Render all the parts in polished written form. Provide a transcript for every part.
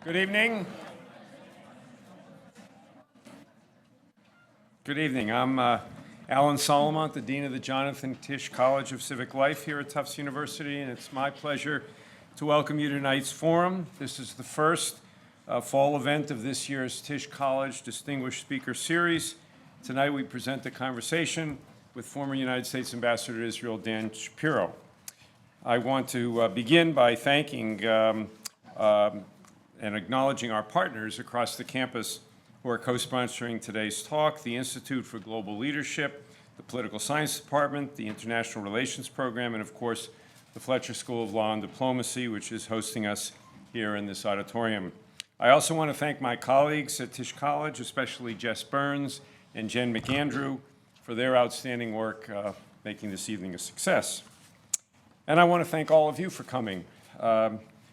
Good evening. Good evening. I'm Alan Solomont, the Dean of the Jonathan Tisch College of Civic Life here at Tufts University, and it's my pleasure to welcome you to tonight's forum. This is the first fall event of this year's Tisch College Distinguished Speaker Series. Tonight we present a conversation with former United States Ambassador to Israel Daniel Shapiro. I want to begin by thanking and acknowledging our partners across the campus who are co-sponsoring today's talk: the Institute for Global Leadership, the Political Science Department, the International Relations Program, and of course, the Fletcher School of Law and Diplomacy, which is hosting us here in this auditorium. I also want to thank my colleagues at Tisch College, especially Jess Burns and Jen McAndrew, for their outstanding work making this evening a success. And I want to thank all of you for coming.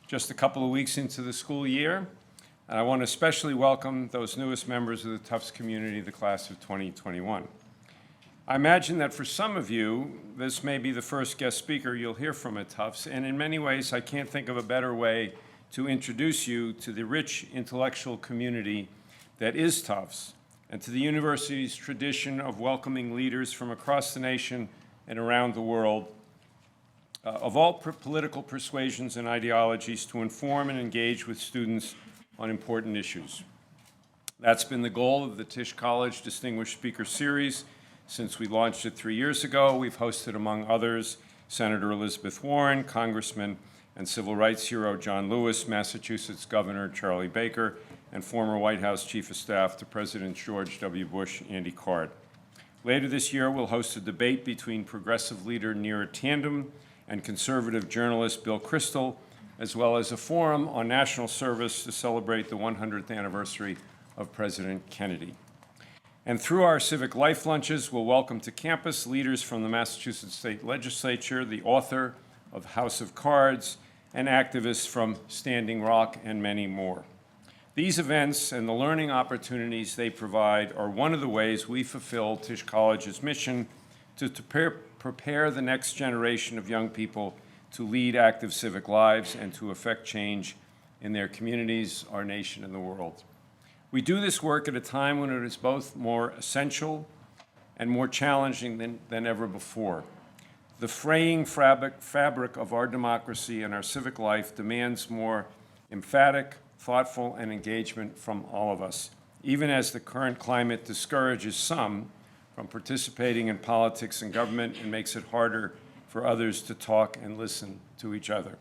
Just a couple of weeks into the school year, and I want to especially welcome those newest members of the Tufts community, the class of 2021. I imagine that for some of you, this may be the first guest speaker you'll hear from at Tufts, and in many ways, I can't think of a better way to introduce you to the rich intellectual community that is Tufts, and to the university's tradition of welcoming leaders from across the nation and around the world of all political persuasions and ideologies to inform and engage with students on important issues. That's been the goal of the Tisch College Distinguished Speaker Series since we launched it 3 years ago. We've hosted, among others, Senator Elizabeth Warren, Congressman and civil rights hero John Lewis, Massachusetts Governor Charlie Baker, and former White House Chief of Staff to President George W. Bush, Andy Card. Later this year, we'll host a debate between progressive leader Neera Tandem and conservative journalist Bill Kristol, as well as a forum on national service to celebrate the 100th anniversary of President Kennedy. And through our civic life lunches, we'll welcome to campus leaders from the Massachusetts State Legislature, the author of House of Cards, and activists from Standing Rock, and many more. These events and the learning opportunities they provide are one of the ways we fulfill Tisch College's mission to prepare the next generation of young people to lead active civic lives and to affect change in their communities, our nation, and the world. We do this work at a time when it is both more essential and more challenging than ever before. The fraying fabric of our democracy and our civic life demands more emphatic, thoughtful, and engagement from all of us, even as the current climate discourages some from participating in politics and government and makes it harder for others to talk and listen to each other.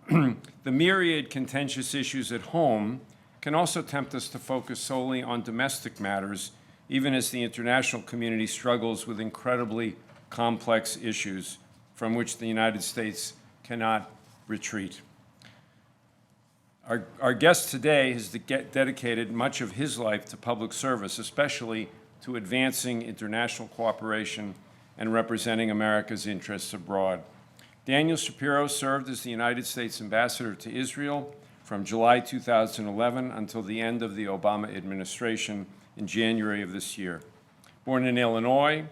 The myriad contentious issues at home can also tempt us to focus solely on domestic matters, even as the international community struggles with incredibly complex issues from which the United States cannot retreat. Our guest today has dedicated much of his life to public service, especially to advancing international cooperation and representing America's interests abroad. Daniel Shapiro served as the United States Ambassador to Israel from July 2011 until the end of the Obama administration in January of this year. Born in Illinois,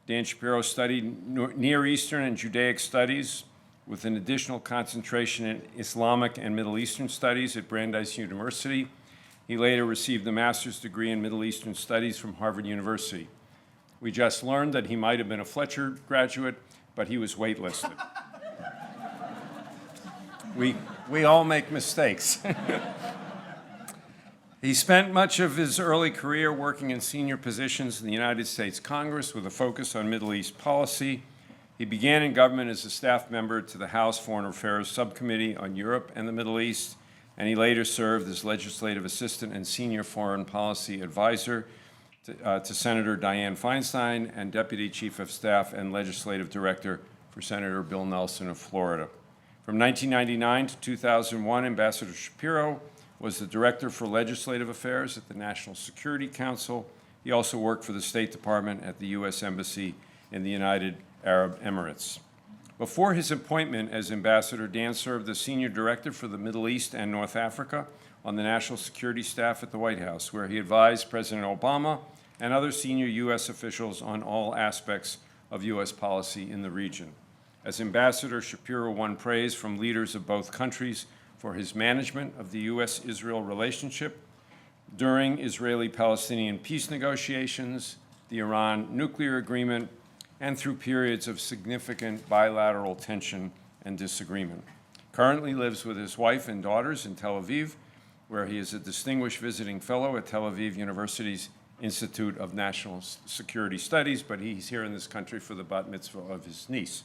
Dan Shapiro studied Near Eastern and Judaic studies with an additional concentration in Islamic and Middle Eastern studies at Brandeis University. He later received a master's degree in Middle Eastern Studies from Harvard University. We just learned that he might have been a Fletcher graduate, but he was waitlisted. We all make mistakes. He spent much of his early career working in senior positions in the United States Congress with a focus on Middle East policy. He began in government as a staff member to the House Foreign Affairs Subcommittee on Europe and the Middle East, and he later served as legislative assistant and senior foreign policy advisor to Senator Dianne Feinstein and deputy chief of staff and legislative director for Senator Bill Nelson of Florida. From 1999 to 2001, Ambassador Shapiro was the director for legislative affairs at the National Security Council. He also worked for the State Department at the U.S. Embassy in the United Arab Emirates. Before his appointment as ambassador, Dan served as senior director for the Middle East and North Africa on the national security staff at the White House, where he advised President Obama and other senior U.S. officials on all aspects of U.S. policy in the region. As ambassador, Shapiro won praise from leaders of both countries for his management of the U.S.-Israel relationship during Israeli-Palestinian peace negotiations, the Iran nuclear agreement, and through periods of significant bilateral tension and disagreement. Currently lives with his wife and daughters in Tel Aviv, where he is a distinguished visiting fellow at Tel Aviv University's Institute of National Security Studies, but he's here in this country for the bat mitzvah of his niece.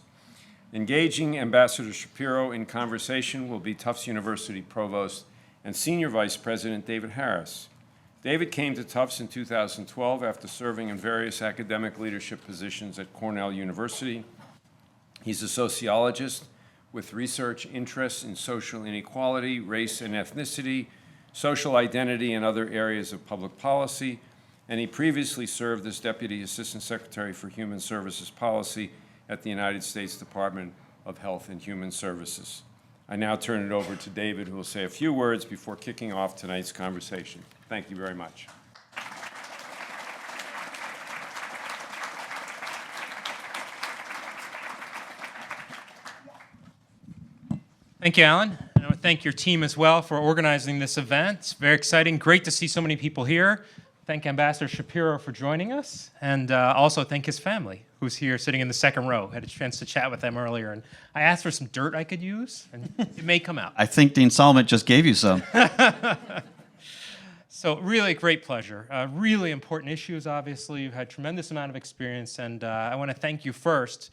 Engaging Ambassador Shapiro in conversation will be Tufts University Provost and Senior Vice President David Harris. David came to Tufts in 2012 after serving in various academic leadership positions at Cornell University. He's a sociologist with research interests in social inequality, race and ethnicity, social identity, and other areas of public policy, and he previously served as Deputy Assistant Secretary for Human Services Policy at the United States Department of Health and Human Services. I now turn it over to David, who will say a few words before kicking off tonight's conversation. Thank you very much. Thank you, Alan. And I want to thank your team as well for organizing this event. It's very exciting. Great to see so many people here. Thank Ambassador Shapiro for joining us, and also thank his family, who's here sitting in the second row. I had a chance to chat with them earlier, and I asked for some dirt I could use, and it may come out. I think Dean Solomon just gave you some. So really a great pleasure. Really important issues, obviously. You've had a tremendous amount of experience, and I want to thank you first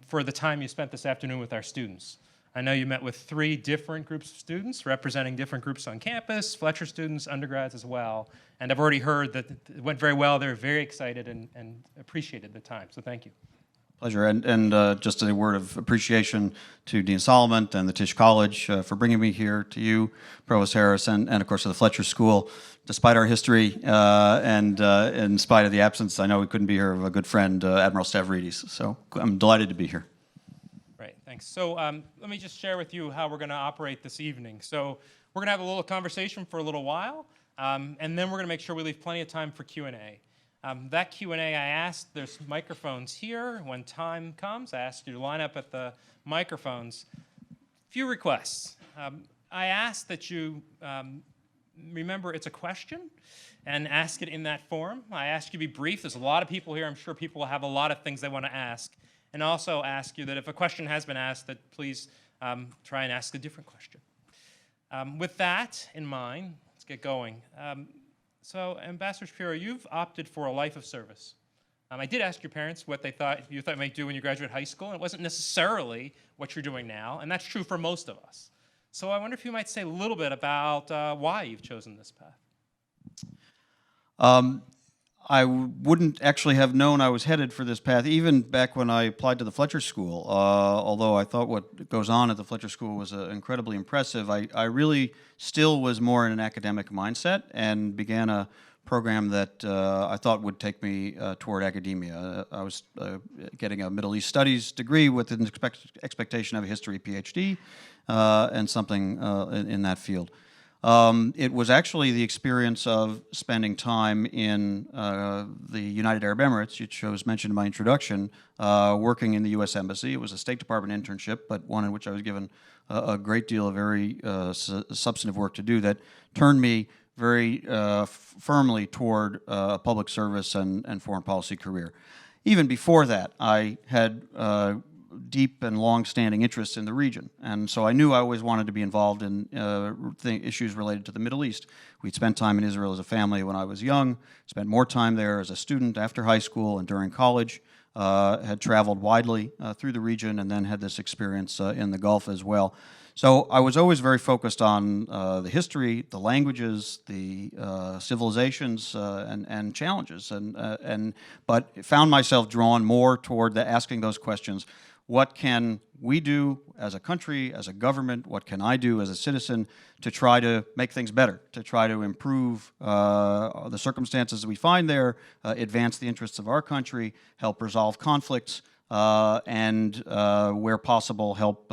for the time you spent this afternoon with our students. I know you met with 3 different groups of students representing different groups on campus, Fletcher students, undergrads as well, and I've already heard that it went very well. They're very excited and appreciated the time, so thank you. Pleasure, and just a word of appreciation to Dean Solomon and the Tisch College for bringing me here, to you, Provost Harris, and of course to the Fletcher School. Despite our history and in spite of the absence, I know we couldn't be here, of a good friend, Admiral Stavridis, so I'm delighted to be here. Right, thanks. So let me just share with you how we're going to operate this evening. So we're going to have a little conversation for a little while, and then we're going to make sure we leave plenty of time for Q&A. That Q&A, I asked, there's microphones here. When time comes, I ask you to line up at the microphones. Few requests. I ask that you remember it's a question and ask it in that form. I ask you to be brief. There's a lot of people here. I'm sure people will have a lot of things they want to ask. And also ask you that if a question has been asked, that please try and ask a different question. With that in mind, let's get going. So, Ambassador Shapiro, you've opted for a life of service. I did ask your parents what you thought you might do when you graduate high school, and it wasn't necessarily what you're doing now, and that's true for most of us. So I wonder if you might say a little bit about why you've chosen this path. I wouldn't actually have known I was headed for this path, even back when I applied to the Fletcher School. Although I thought what goes on at the Fletcher School was incredibly impressive, I really still was more in an academic mindset and began a program that I thought would take me toward academia. I was getting a Middle East Studies degree with an expectation of a history PhD and something in that field. It was actually the experience of spending time in the United Arab Emirates, which was mentioned in my introduction, working in the U.S. Embassy. It was a State Department internship, but one in which I was given a great deal of very substantive work to do that turned me very firmly toward a public service and foreign policy career. Even before that, I had deep and long-standing interests in the region, and so I knew I always wanted to be involved in issues related to the Middle East. We'd spent time in Israel as a family when I was young, spent more time there as a student after high school and during college, had traveled widely through the region, and then had this experience in the Gulf as well. So I was always very focused on the history, the languages, the civilizations, and challenges, but found myself drawn more toward asking those questions. What can we do as a country, as a government? What can I do as a citizen to try to make things better, to try to improve the circumstances that we find there, advance the interests of our country, help resolve conflicts, and where possible, help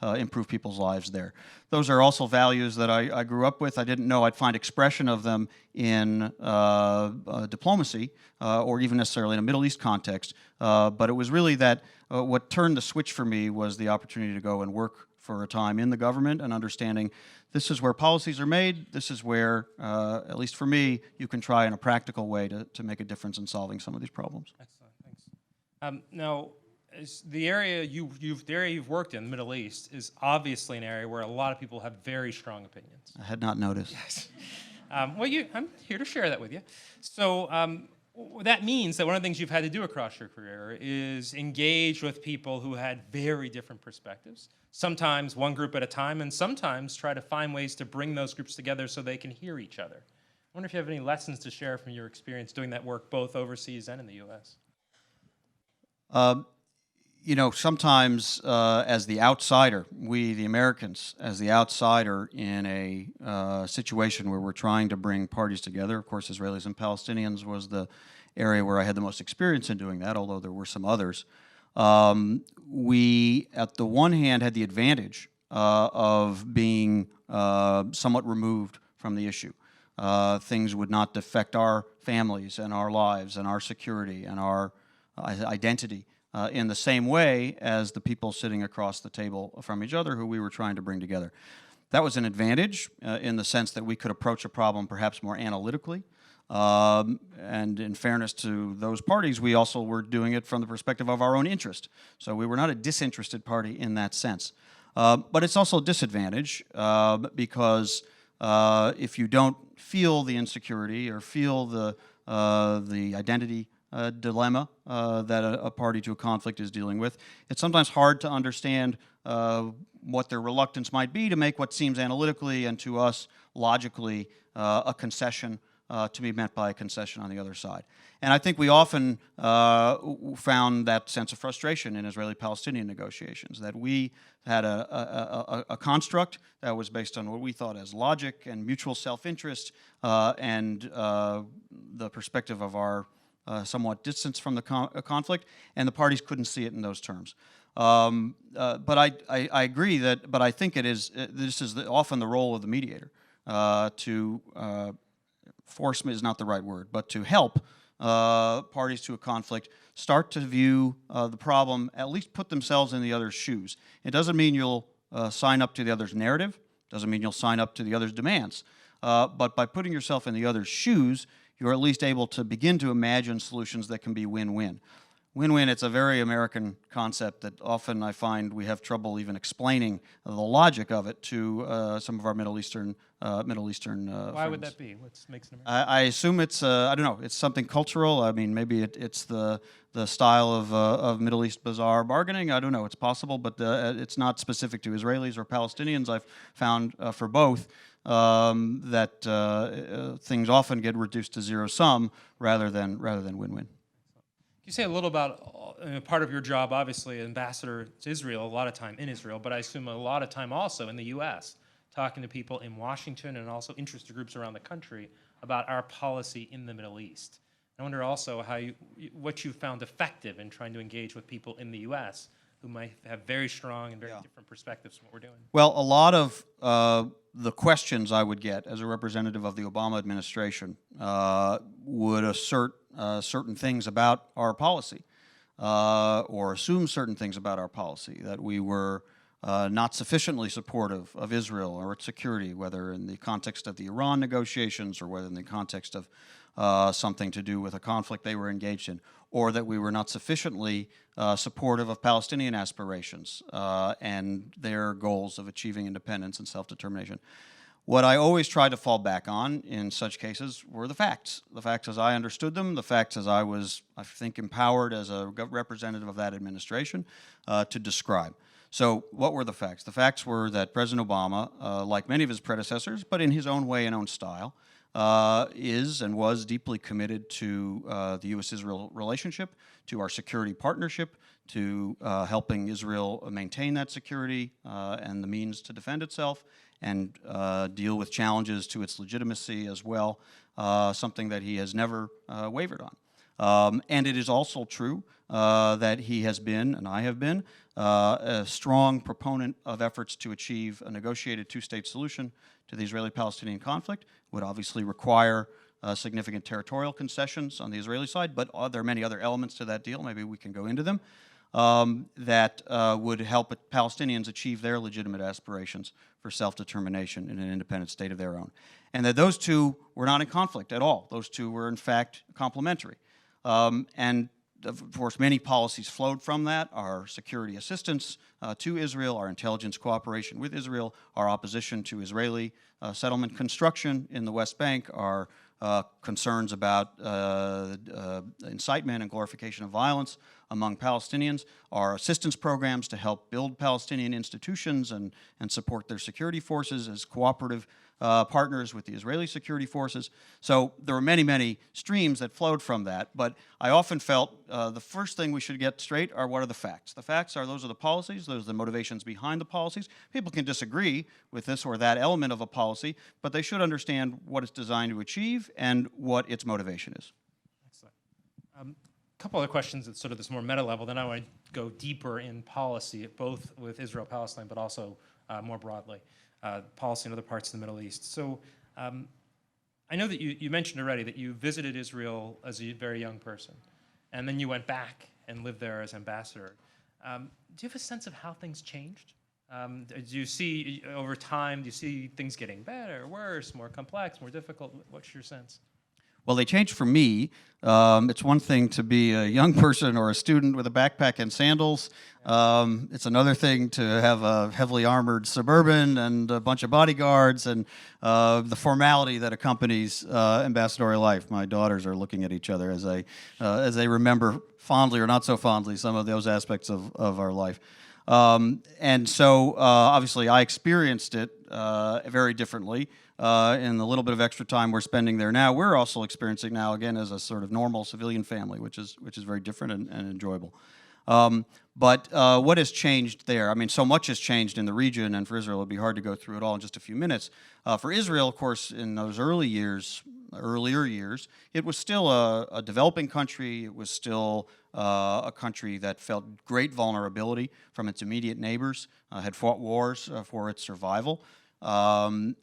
improve people's lives there. Those are also values that I grew up with. I didn't know I'd find expression of them in diplomacy or even necessarily in a Middle East context, but it was really that what turned the switch for me was the opportunity to go and work for a time in the government and understanding this is where policies are made, this is where, at least for me, you can try in a practical way to make a difference in solving some of these problems. Excellent, thanks. Now, the area you've worked in, the Middle East, is obviously an area where a lot of people have very strong opinions. I had not noticed. Yes. Well, I'm here to share that with you. So that means that one of the things you've had to do across your career is engage with people who had very different perspectives, sometimes one group at a time, and sometimes try to find ways to bring those groups together so they can hear each other. I wonder if you have any lessons to share from your experience doing that work both overseas and in the U.S. You know, sometimes as the outsider, we, the Americans, as the outsider in a situation where we're trying to bring parties together, of course, Israelis and Palestinians was the area where I had the most experience in doing that, although there were some others. We, at the one hand, had the advantage of being somewhat removed from the issue. Things would not affect our families and our lives and our security and our identity in the same way as the people sitting across the table from each other who we were trying to bring together. That was an advantage in the sense that we could approach a problem perhaps more analytically. And in fairness to those parties, we also were doing it from the perspective of our own interest. So we were not a disinterested party in that sense. But it's also a disadvantage because if you don't feel the insecurity or feel the identity dilemma that a party to a conflict is dealing with, it's sometimes hard to understand what their reluctance might be to make what seems analytically and to us logically a concession to be met by a concession on the other side. And I think we often found that sense of frustration in Israeli-Palestinian negotiations, that we had a construct that was based on what we thought as logic and mutual self-interest and the perspective of our somewhat distance from the conflict, and the parties couldn't see it in those terms. But I agree that, but I think this is often the role of the mediator to force is not the right word, but to help parties to a conflict start to view the problem, at least put themselves in the other's shoes. It doesn't mean you'll sign up to the other's narrative, doesn't mean you'll sign up to the other's demands, but by putting yourself in the other's shoes, you're at least able to begin to imagine solutions that can be win-win. Win-win, it's a very American concept that often I find we have trouble even explaining the logic of it to some of our Middle Eastern Why friends. would that be? What makes it American? I assume it's, I don't know, it's something cultural. I mean, maybe it's the style of Middle East bazaar bargaining. I don't know, it's possible, but it's not specific to Israelis or Palestinians. I've found for both that things often get reduced to zero-sum rather than win-win. Can you say a little about part of your job, obviously, ambassador to Israel, a lot of time in Israel, but I assume a lot of time also in the U.S., talking to people in Washington and also interested groups around the country about our policy in the Middle East. I wonder also what you found effective in trying to engage with people in the U.S. who might have very strong and very different perspectives from what we're doing. Well, a lot of the questions I would get as a representative of the Obama administration would assert certain things about our policy or assume certain things about our policy, that we were not sufficiently supportive of Israel or its security, whether in the context of the Iran negotiations or whether in the context of something to do with a conflict they were engaged in, or that we were not sufficiently supportive of Palestinian aspirations and their goals of achieving independence and self-determination. What I always tried to fall back on in such cases were the facts as I understood them, the facts as I was, I think, empowered as a representative of that administration to describe. So what were the facts? The facts were that President Obama, like many of his predecessors, but in his own way and own style, is and was deeply committed to the U.S.-Israel relationship, to our security partnership, to helping Israel maintain that security and the means to defend itself, and deal with challenges to its legitimacy as well, something that he has never wavered on. And it is also true that he has been, and I have been, a strong proponent of efforts to achieve a negotiated two-state solution to the Israeli-Palestinian conflict. Would obviously require significant territorial concessions on the Israeli side, but there are many other elements to that deal. Maybe we can go into them. that would help Palestinians achieve their legitimate aspirations for self-determination in an independent state of their own. And that those two were not in conflict at all. Those two were, in fact, complementary. And of course, many policies flowed from that: our security assistance to Israel, our intelligence cooperation with Israel, our opposition to Israeli settlement construction in the West Bank, our concerns about incitement and glorification of violence among Palestinians, our assistance programs to help build Palestinian institutions and support their security forces as cooperative partners with the Israeli security forces. So there were many, many streams that flowed from that, but I often felt the first thing we should get straight are what are the facts. The facts are those are the policies, those are the motivations behind the policies. People can disagree with this or that element of a policy, but they should understand what it's designed to achieve and what its motivation is. Excellent. A couple other questions at sort of this more meta level, then I want to go deeper in policy, both with Israel-Palestine, but also more broadly. Policy in other parts of the Middle East. So I know that you mentioned already that you visited Israel as a very young person, and then you went back and lived there as ambassador. Do you have a sense of how things changed? Do you see, over time, do you see things getting better, worse, more complex, more difficult? What's your sense? Well, they changed for me. It's one thing to be a young person or a student with a backpack and sandals. It's another thing to have a heavily armored Suburban and a bunch of bodyguards and the formality that accompanies ambassadorial life. My daughters are looking at each other as they remember fondly or not so fondly some of those aspects of our life. And so, obviously, I experienced it very differently. In the little bit of extra time we're spending there now, we're also experiencing now again as a sort of normal civilian family, which is very different and enjoyable. But what has changed there? I mean, so much has changed in the region, and for Israel, it would be hard to go through it all in just a few minutes. For Israel, of course, in those earlier years, it was still a developing country. It was still a country that felt great vulnerability from its immediate neighbors, had fought wars for its survival. And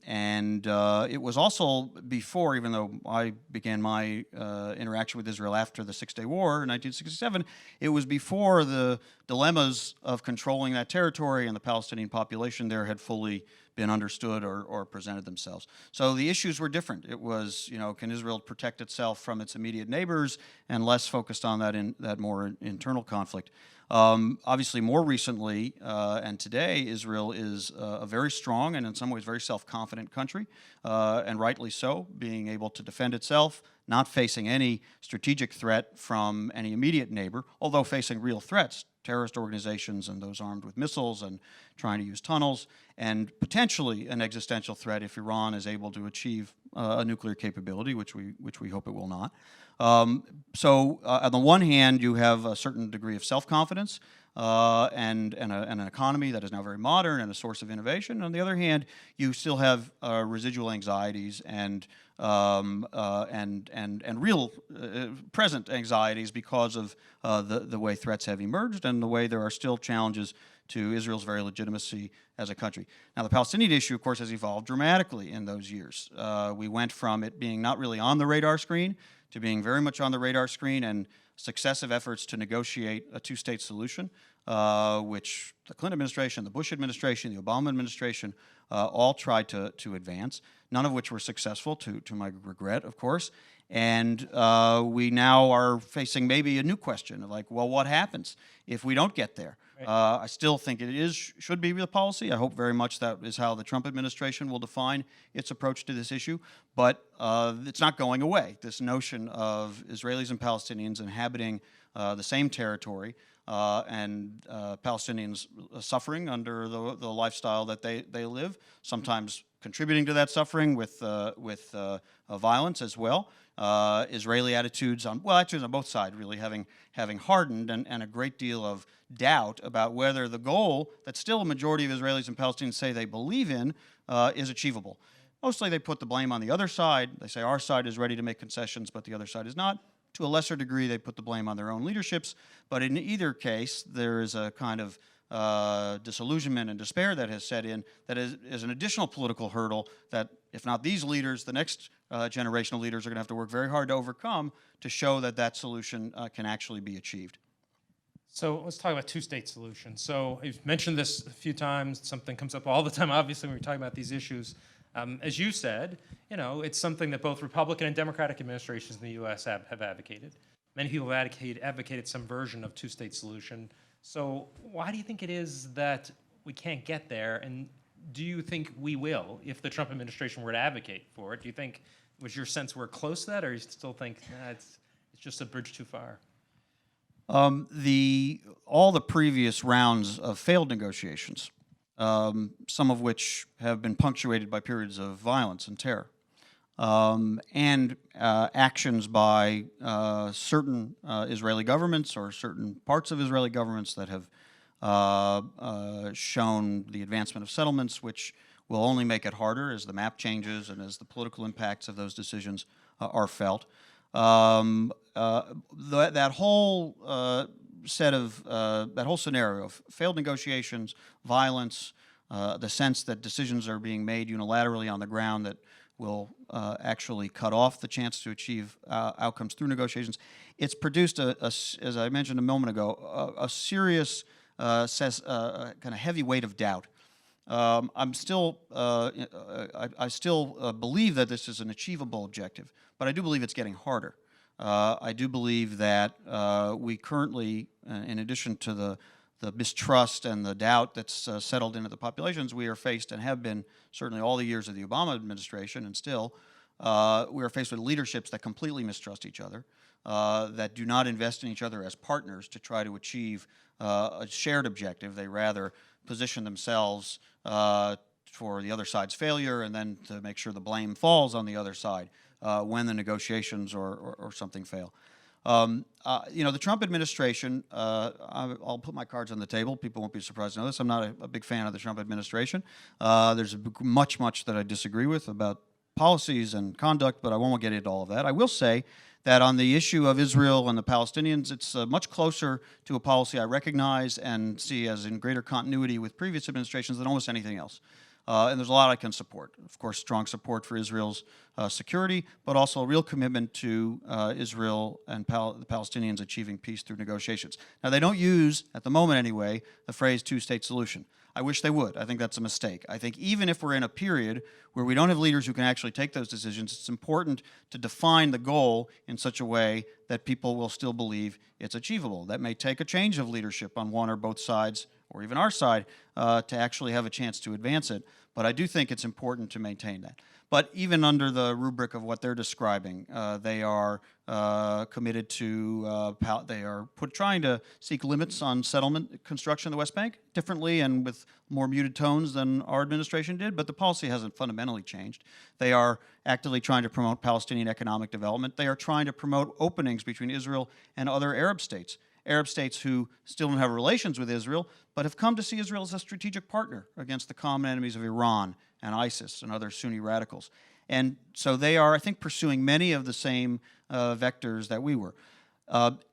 it was also before, even though I began my interaction with Israel after the Six-Day War in 1967, it was before the dilemmas of controlling that territory and the Palestinian population there had fully been understood or presented themselves. So the issues were different. It was, can Israel protect itself from its immediate neighbors, and less focused on that more internal conflict. Obviously, more recently and today, Israel is a very strong and in some ways very self-confident country, and rightly so, being able to defend itself, not facing any strategic threat from any immediate neighbor, although facing real threats, terrorist organizations and those armed with missiles and trying to use tunnels, and potentially an existential threat if Iran is able to achieve a nuclear capability, which we hope it will not. So on the one hand, you have a certain degree of self-confidence and an economy that is now very modern and a source of innovation. On the other hand, you still have residual anxieties and real present anxieties because of the way threats have emerged and the way there are still challenges to Israel's very legitimacy as a country. Now, the Palestinian issue, of course, has evolved dramatically in those years. We went from it being not really on the radar screen to being very much on the radar screen, and successive efforts to negotiate a two-state solution, which the Clinton administration, the Bush administration, the Obama administration all tried to advance, none of which were successful, to my regret, of course. And we now are facing maybe a new question of like, well, what happens if we don't get there? Right. I still think it should be the policy. I hope very much that is how the Trump administration will define its approach to this issue. But it's not going away. This notion of Israelis and Palestinians inhabiting the same territory and Palestinians suffering under the lifestyle that they live, sometimes contributing to that suffering with violence as well. Israeli attitudes on both sides really having hardened, and a great deal of doubt about whether the goal that still a majority of Israelis and Palestinians say they believe in is achievable. Mostly they put the blame on the other side. They say our side is ready to make concessions, but the other side is not. To a lesser degree, they put the blame on their own leaderships. But in either case, there is a kind of disillusionment and despair that has set in that is an additional political hurdle that, if not these leaders, the next generation of leaders are going to have to work very hard to overcome to show that that solution can actually be achieved. So let's talk about two-state solution. So you've mentioned this a few times. Something comes up all the time, obviously, when we're talking about these issues. As you said, it's something that both Republican and Democratic administrations in the U.S. have advocated. Many people have advocated some version of two-state solution. So why do you think it is that we can't get there? And do you think we will if the Trump administration were to advocate for it? Do you think, was your sense we're close to that, or you still think it's just a bridge too far? All the previous rounds of failed negotiations, some of which have been punctuated by periods of violence and terror, and actions by certain Israeli governments or certain parts of Israeli governments that have shown the advancement of settlements, which will only make it harder as the map changes and as the political impacts of those decisions are felt. That whole that whole scenario of failed negotiations, violence, the sense that decisions are being made unilaterally on the ground that will actually cut off the chance to achieve outcomes through negotiations. It's produced, as I mentioned a moment ago, a serious kind of heavy weight of doubt. I still believe that this is an achievable objective, but I do believe it's getting harder. I do believe that we currently, in addition to the mistrust and the doubt that's settled into the populations, we are faced and have been certainly all the years of the Obama administration, and still, we are faced with leaderships that completely mistrust each other, that do not invest in each other as partners to try to achieve a shared objective. They rather position themselves for the other side's failure and then to make sure the blame falls on the other side when the negotiations or something fail. The Trump administration, I'll put my cards on the table. People won't be surprised to know this. I'm not a big fan of the Trump administration. There's much that I disagree with about policies and conduct, but I won't get into all of that. I will say that on the issue of Israel and the Palestinians, it's much closer to a policy I recognize and see as in greater continuity with previous administrations than almost anything else. And there's a lot I can support. Of course, strong support for Israel's security, but also a real commitment to Israel and the Palestinians achieving peace through negotiations. Now, they don't use, at the moment anyway, the phrase two-state solution. I wish they would. I think that's a mistake. I think even if we're in a period where we don't have leaders who can actually take those decisions, it's important to define the goal in such a way that people will still believe it's achievable. That may take a change of leadership on one or both sides, or even our side, to actually have a chance to advance it. But I do think it's important to maintain that. But even under the rubric of what they're describing, they are committed to, trying to seek limits on settlement construction in the West Bank, differently and with more muted tones than our administration did, but the policy hasn't fundamentally changed. They are actively trying to promote Palestinian economic development. They are trying to promote openings between Israel and other Arab states who still don't have relations with Israel, but have come to see Israel as a strategic partner against the common enemies of Iran and ISIS and other Sunni radicals. And so they are, I think, pursuing many of the same vectors that we were.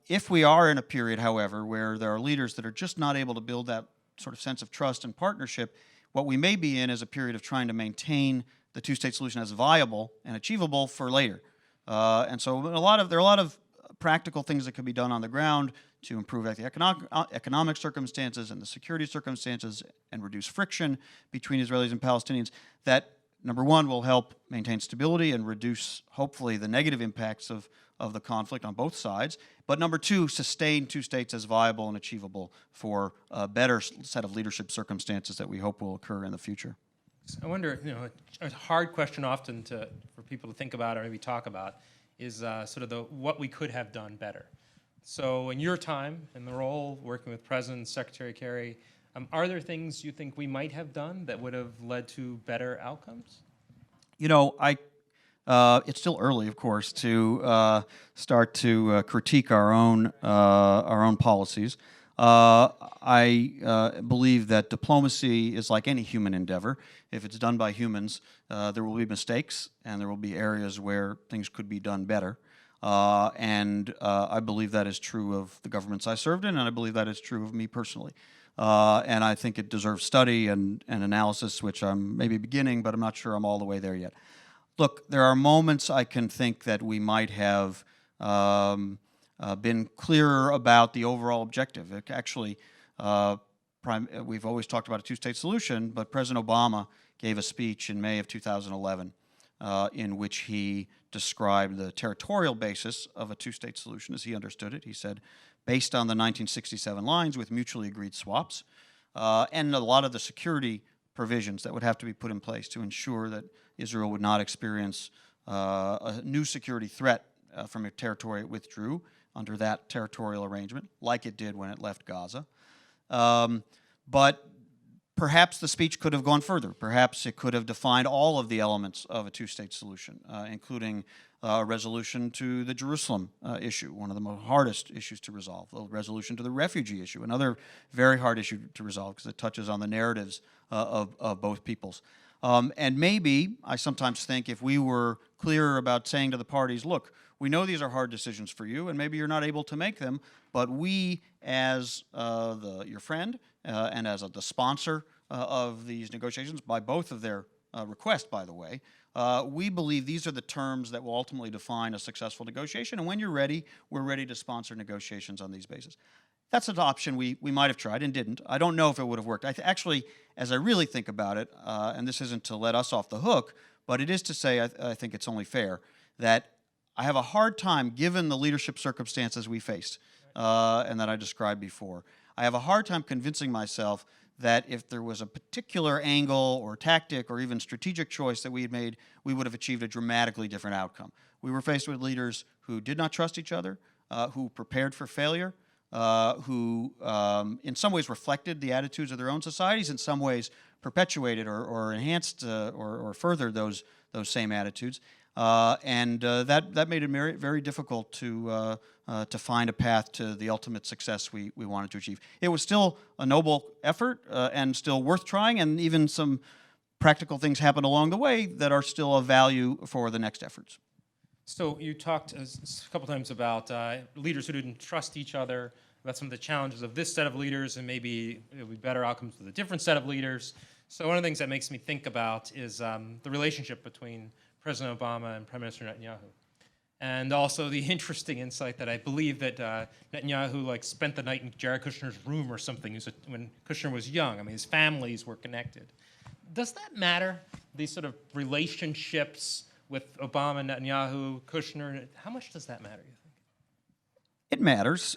If we are in a period, however, where there are leaders that are just not able to build that sort of sense of trust and partnership, what we may be in is a period of trying to maintain the two-state solution as viable and achievable for later. And so there are a lot of practical things that can be done on the ground to improve the economic circumstances and the security circumstances and reduce friction between Israelis and Palestinians that, number one, will help maintain stability and reduce, hopefully, the negative impacts of the conflict on both sides. But number two, sustain two states as viable and achievable for a better set of leadership circumstances that we hope will occur in the future. I wonder, a hard question often for people to think about or maybe talk about is sort of what we could have done better. So in your time, in the role, working with President, Secretary Kerry, are there things you think we might have done that would have led to better outcomes? It's still early, of course, to start to critique our own policies. I believe that diplomacy is like any human endeavor. If it's done by humans, there will be mistakes, and there will be areas where things could be done better. And I believe that is true of the governments I served in, and I believe that is true of me personally. And I think it deserves study and analysis, which I'm maybe beginning, but I'm not sure I'm all the way there yet. Look, there are moments I can think that we might have been clearer about the overall objective. Actually, we've always talked about a two-state solution, but President Obama gave a speech in May of 2011 in which he described the territorial basis of a two-state solution as he understood it. He said, based on the 1967 lines with mutually agreed swaps, and a lot of the security provisions that would have to be put in place to ensure that Israel would not experience a new security threat from a territory it withdrew under that territorial arrangement, like it did when it left Gaza. But perhaps the speech could have gone further. Perhaps it could have defined all of the elements of a two-state solution, including a resolution to the Jerusalem issue, one of the most hardest issues to resolve, a resolution to the refugee issue, another very hard issue to resolve because it touches on the narratives of both peoples. And maybe, I sometimes think, if we were clearer about saying to the parties, look, we know these are hard decisions for you, and maybe you're not able to make them, but we, as your friend and as the sponsor of these negotiations, by both of their requests, by the way, we believe these are the terms that will ultimately define a successful negotiation, and when you're ready, we're ready to sponsor negotiations on these bases. That's an option we might have tried and didn't. I don't know if it would have worked. Actually, as I really think about it, and this isn't to let us off the hook, but it is to say I think it's only fair that I have a hard time, given the leadership circumstances we faced and that I described before, I have a hard time convincing myself that if there was a particular angle or tactic or even strategic choice that we had made, we would have achieved a dramatically different outcome. We were faced with leaders who did not trust each other, who prepared for failure, who in some ways reflected the attitudes of their own societies, in some ways perpetuated or enhanced or furthered those same attitudes. And that made it very, very difficult to find a path to the ultimate success we wanted to achieve. It was still a noble effort and still worth trying, and even some practical things happened along the way that are still of value for the next efforts. So you talked a couple times about leaders who didn't trust each other, about some of the challenges of this set of leaders, and maybe it would be better outcomes with a different set of leaders. So one of the things that makes me think about is the relationship between President Obama and Prime Minister Netanyahu. And also the interesting insight that I believe that Netanyahu spent the night in Jared Kushner's room or something when Kushner was young. I mean, his families were connected. Does that matter, these sort of relationships with Obama, Netanyahu, Kushner? How much does that matter, you think? It matters.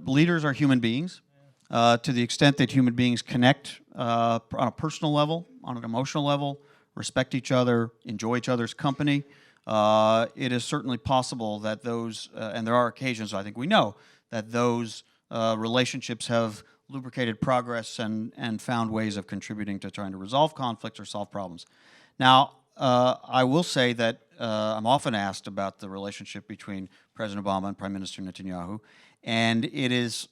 Leaders are human beings. To the extent that human beings connect on a personal level, on an emotional level, respect each other, enjoy each other's company, it is certainly possible that those, and there are occasions I think we know, that those relationships have lubricated progress and found ways of contributing to trying to resolve conflicts or solve problems. Now, I will say that I'm often asked about the relationship between President Obama and Prime Minister Netanyahu, and it is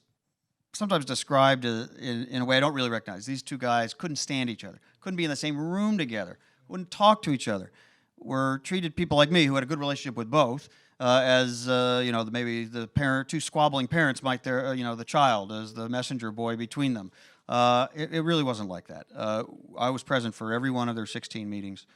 sometimes described in a way I don't really recognize. These two guys couldn't stand each other, couldn't be in the same room together, wouldn't talk to each other, were treated people like me who had a good relationship with both as maybe the two squabbling parents might the child as the messenger boy between them. It really wasn't like that. I was present for every one of their 16 meetings,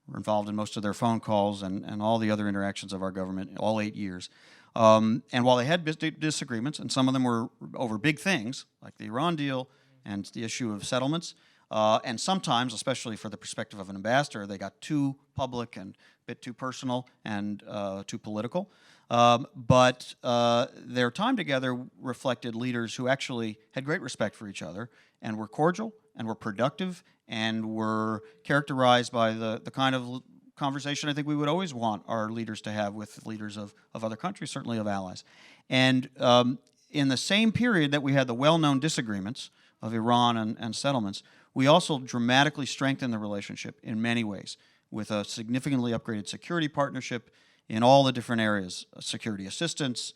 were involved in most of their phone calls and all the other interactions of our government, all 8 years. And while they had disagreements, and some of them were over big things, like the Iran deal and the issue of settlements, and sometimes, especially for the perspective of an ambassador, they got too public and a bit too personal and too political. But their time together reflected leaders who actually had great respect for each other and were cordial and were productive and were characterized by the kind of conversation I think we would always want our leaders to have with leaders of other countries, certainly of allies. And in the same period that we had the well-known disagreements of Iran and settlements, we also dramatically strengthened the relationship in many ways with a significantly upgraded security partnership in all the different areas, security assistance,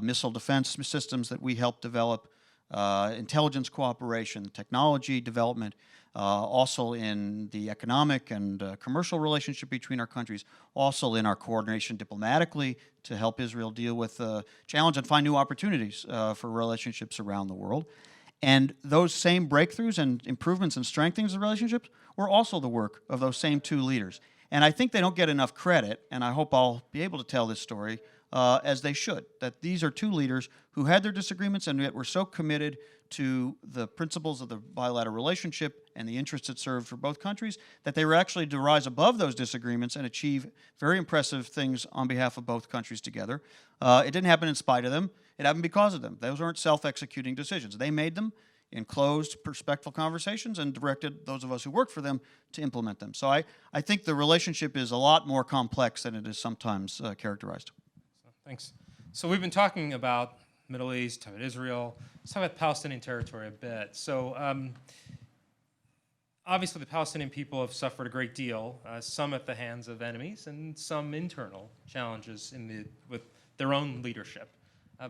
missile defense systems that we helped develop, intelligence cooperation, technology development, also in the economic and commercial relationship between our countries, also in our coordination diplomatically to help Israel deal with the challenge and find new opportunities for relationships around the world. And those same breakthroughs and improvements and strengthenings of relationships were also the work of those same two leaders. And I think they don't get enough credit, and I hope I'll be able to tell this story as they should. That these are two leaders who had their disagreements and yet were so committed to the principles of the bilateral relationship and the interests it served for both countries that they were actually to rise above those disagreements and achieve very impressive things on behalf of both countries together. It didn't happen in spite of them. It happened because of them. Those weren't self-executing decisions. They made them in closed, respectful conversations and directed those of us who worked for them to implement them. So I think the relationship is a lot more complex than it is sometimes characterized. Thanks. So we've been talking about Middle East, talking about Israel. Let's talk about Palestinian territory a bit. So obviously the Palestinian people have suffered a great deal, some at the hands of enemies and some internal challenges with their own leadership. I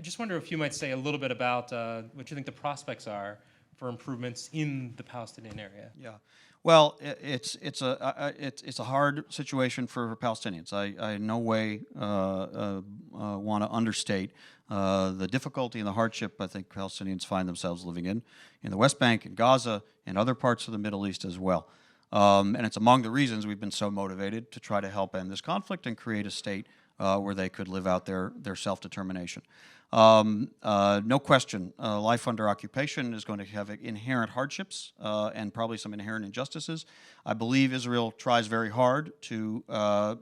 just wonder if you might say a little bit about what you think the prospects are for improvements in the Palestinian area. Yeah, well, it's a hard situation for Palestinians. I in no way want to understate the difficulty and the hardship I think Palestinians find themselves living in the West Bank, in Gaza, and other parts of the Middle East as well. And it's among the reasons we've been so motivated to try to help end this conflict and create a state where they could live out their self-determination. No question, life under occupation is going to have inherent hardships and probably some inherent injustices. I believe Israel tries very hard to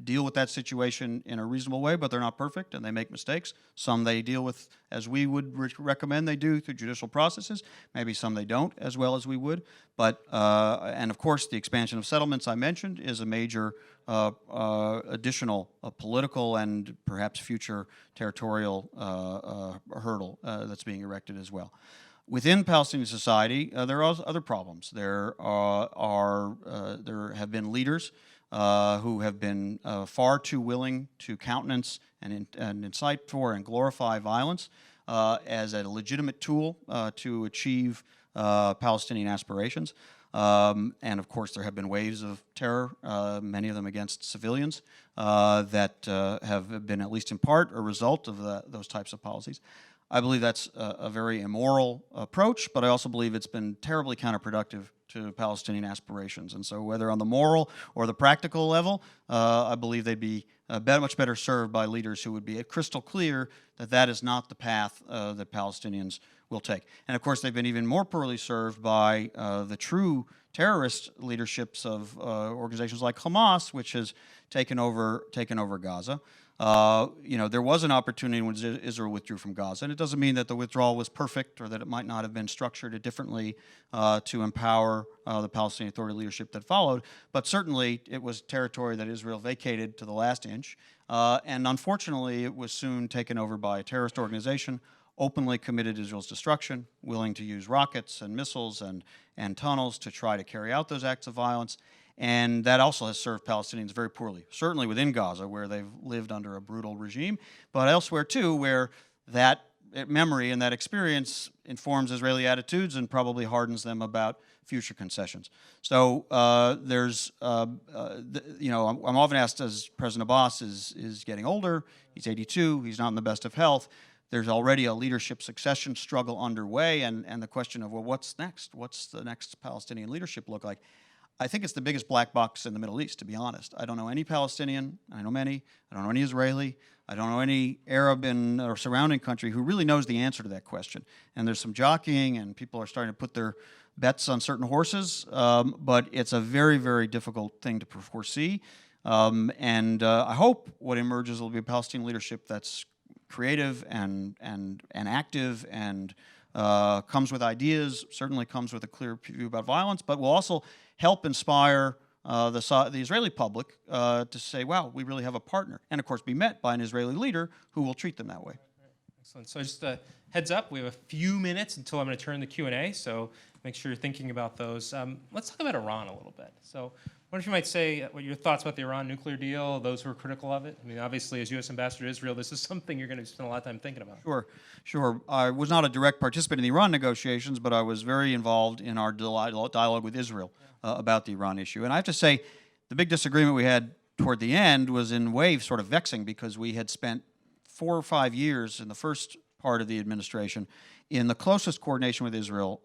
deal with that situation in a reasonable way, but they're not perfect and they make mistakes. Some they deal with as we would recommend they do through judicial processes. Maybe some they don't as well as we would. But, and of course, the expansion of settlements I mentioned is a major additional political and perhaps future territorial hurdle that's being erected as well. Within Palestinian society, there are other problems. There have been leaders who have been far too willing to countenance and incite for and glorify violence as a legitimate tool to achieve Palestinian aspirations. And of course, there have been waves of terror, many of them against civilians, that have been, at least in part, a result of those types of policies. I believe that's a very immoral approach, but I also believe it's been terribly counterproductive to Palestinian aspirations. And so whether on the moral or the practical level, I believe they'd be much better served by leaders who would be crystal clear that that is not the path that Palestinians will take. And of course, they've been even more poorly served by the true terrorist leaderships of organizations like Hamas, which has taken over Gaza. There was an opportunity when Israel withdrew from Gaza, and it doesn't mean that the withdrawal was perfect or that it might not have been structured differently to empower the Palestinian Authority leadership that followed, but certainly it was territory that Israel vacated to the last inch, and unfortunately it was soon taken over by a terrorist organization, openly committed to Israel's destruction, willing to use rockets and missiles and tunnels to try to carry out those acts of violence. And that also has served Palestinians very poorly, certainly within Gaza, where they've lived under a brutal regime, but elsewhere too, where that memory and that experience informs Israeli attitudes and probably hardens them about future concessions. So I'm often asked, as President Abbas is getting older, he's 82, he's not in the best of health. There's already a leadership succession struggle underway, and the question of, well, what's next? What's the next Palestinian leadership look like? I think it's the biggest black box in the Middle East, to be honest. I don't know any Palestinian, I know many, I don't know any Israeli, I don't know any Arab or surrounding country who really knows the answer to that question. And there's some jockeying, and people are starting to put their bets on certain horses, but it's a very, very difficult thing to foresee. I hope what emerges will be a Palestinian leadership that's creative and active and comes with ideas, certainly comes with a clear view about violence, but will also help inspire the Israeli public to say, wow, we really have a partner. And of course, be met by an Israeli leader who will treat them that way. Excellent. So just a heads up, we have a few minutes until I'm going to turn the Q&A, so make sure you're thinking about those. Let's talk about Iran a little bit. So I wonder if you might say what your thoughts about the Iran nuclear deal, those who are critical of it. I mean, obviously, as U.S. Ambassador to Israel, this is something you're going to spend a lot of time thinking about. Sure. I was not a direct participant in the Iran negotiations, but I was very involved in our dialogue with Israel about the Iran issue. And I have to say, the big disagreement we had toward the end was in ways sort of vexing, because we had spent 4 or 5 years in the first part of the administration in the closest coordination with Israel,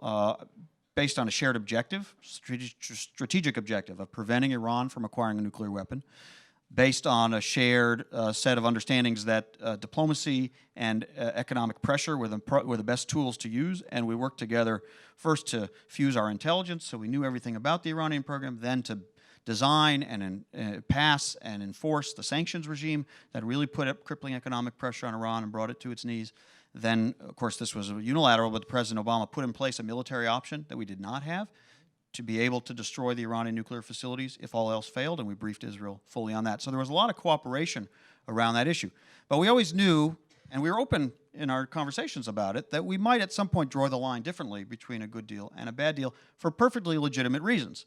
based on a shared objective, strategic objective of preventing Iran from acquiring a nuclear weapon, based on a shared set of understandings that diplomacy and economic pressure were the best tools to use, and we worked together first to fuse our intelligence, so we knew everything about the Iranian program, then to design and pass and enforce the sanctions regime that really put up crippling economic pressure on Iran and brought it to its knees. Then, of course, this was unilateral, but President Obama put in place a military option that we did not have to be able to destroy the Iranian nuclear facilities if all else failed, and we briefed Israel fully on that. So there was a lot of cooperation around that issue. But we always knew, and we were open in our conversations about it, that we might at some point draw the line differently between a good deal and a bad deal for perfectly legitimate reasons.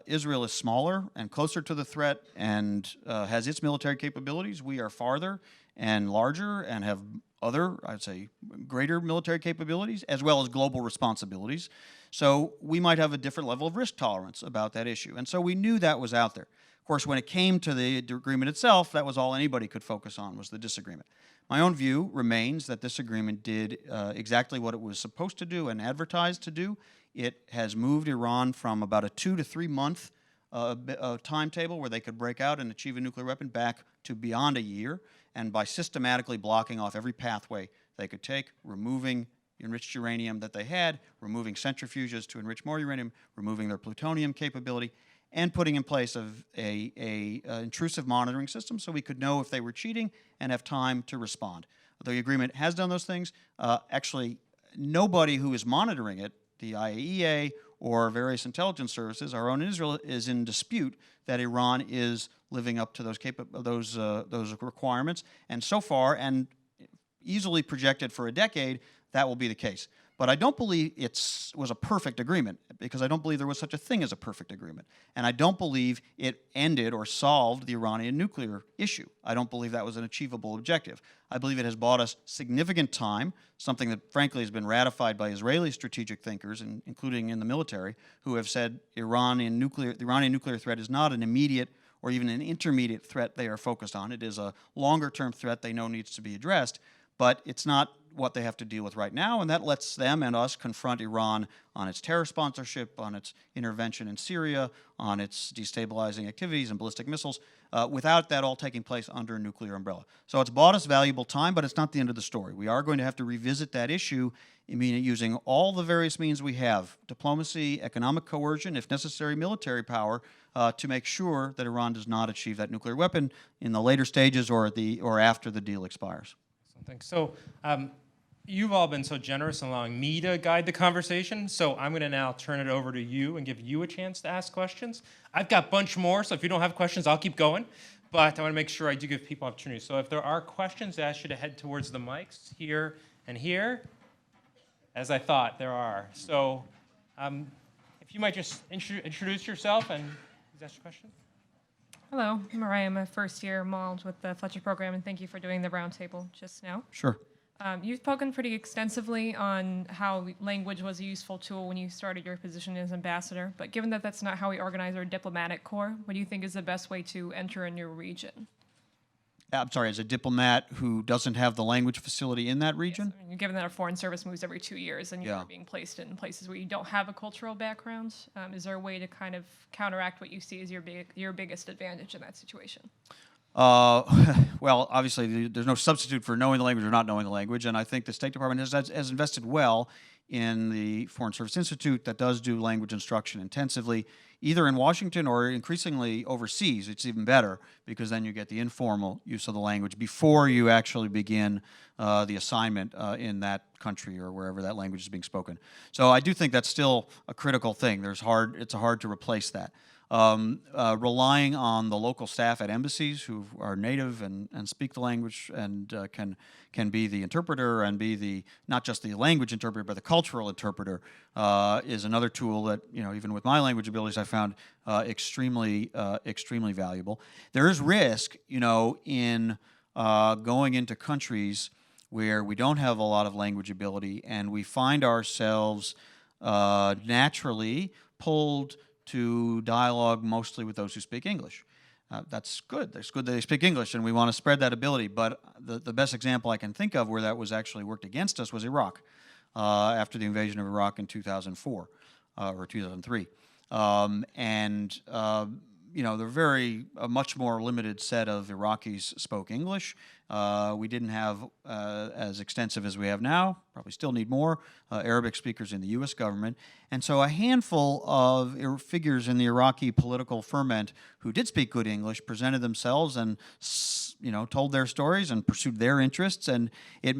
Israel is smaller and closer to the threat and has its military capabilities. We are farther and larger and have other, I'd say, greater military capabilities as well as global responsibilities. So we might have a different level of risk tolerance about that issue. And so we knew that was out there. Of course, when it came to the agreement itself, that was all anybody could focus on, was the disagreement. My own view remains that this agreement did exactly what it was supposed to do and advertised to do. It has moved Iran from about a 2 to 3 month timetable where they could break out and achieve a nuclear weapon back to beyond a year, and by systematically blocking off every pathway they could take, removing enriched uranium that they had, removing centrifuges to enrich more uranium, removing their plutonium capability, and putting in place a intrusive monitoring system so we could know if they were cheating and have time to respond. The agreement has done those things. Actually, nobody who is monitoring it, the IAEA or various intelligence services, our own in Israel, is in dispute that Iran is living up to those requirements. And so far, and easily projected for a decade, that will be the case. But I don't believe it was a perfect agreement, because I don't believe there was such a thing as a perfect agreement. And I don't believe it ended or solved the Iranian nuclear issue. I don't believe that was an achievable objective. I believe it has bought us significant time, something that frankly has been ratified by Israeli strategic thinkers, including in the military, who have said the Iranian nuclear threat is not an immediate or even an intermediate threat they are focused on. It is a longer-term threat they know needs to be addressed, but it's not what they have to deal with right now, and that lets them and us confront Iran on its terror sponsorship, on its intervention in Syria, on its destabilizing activities and ballistic missiles, without that all taking place under a nuclear umbrella. So it's bought us valuable time, but it's not the end of the story. We are going to have to revisit that issue, using all the various means we have, diplomacy, economic coercion, if necessary, military power, to make sure that Iran does not achieve that nuclear weapon in the later stages or after the deal expires. Thanks. So you've all been so generous in allowing me to guide the conversation, so I'm going to now turn it over to you and give you a chance to ask questions. I've got a bunch more, so if you don't have questions, I'll keep going, but I want to make sure I do give people opportunities. So if there are questions, I ask you to head towards the mics here and here, as I thought there are. So if you might just introduce yourself and ask your question. Hello, I'm Mariah. I'm a first-year MALD with the Fletcher program, and thank you for doing the roundtable just now. Sure. You've spoken pretty extensively on how language was a useful tool when you started your position as ambassador, but given that that's not how we organize our diplomatic corps, what do you think is the best way to enter a new region? I'm sorry, as a diplomat who doesn't have the language facility in that region? Yes, I mean, given that our foreign service moves every 2 years and you're being placed in places where you don't have a cultural background, is there a way to kind of counteract what you see as your biggest advantage in that situation? Well, obviously, there's no substitute for knowing the language or not knowing the language, and I think the State Department has invested well in the Foreign Service Institute that does do language instruction intensively, either in Washington or increasingly overseas. It's even better, because then you get the informal use of the language before you actually begin the assignment in that country or wherever that language is being spoken. So I do think that's still a critical thing. It's hard to replace that. Relying on the local staff at embassies who are native and speak the language and can be the interpreter and be not just the language interpreter but the cultural interpreter is another tool that, even with my language abilities, I found extremely valuable. There is risk, in going into countries where we don't have a lot of language ability and we find ourselves naturally pulled to dialogue mostly with those who speak English. That's good. It's good that they speak English, and we want to spread that ability. But the best example I can think of where that was actually worked against us was Iraq, after the invasion of Iraq in 2004 or 2003. a much more limited set of Iraqis spoke English. We didn't have as extensive as we have now, probably still need more, Arabic speakers in the U.S. government. And so a handful of figures in the Iraqi political ferment who did speak good English presented themselves and, told their stories and pursued their interests. And it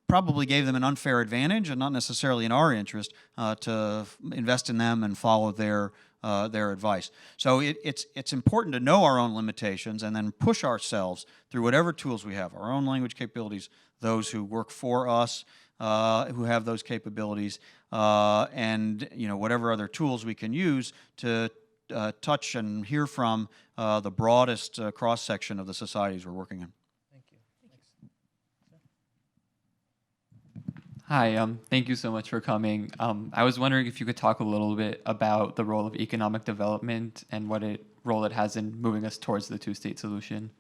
probably gave them an unfair advantage, and not necessarily in our interest, to invest in them and follow their advice. So it's important to know our own limitations and then push ourselves through whatever tools we have, our own language capabilities, those who work for us, who have those capabilities, and whatever other tools we can use to touch and hear from the broadest cross-section of the societies we're working in. Thank you. Hi, thank you so much for coming. I was wondering if you could talk a little bit about the role of economic development and what role it has in moving us towards the two-state solution.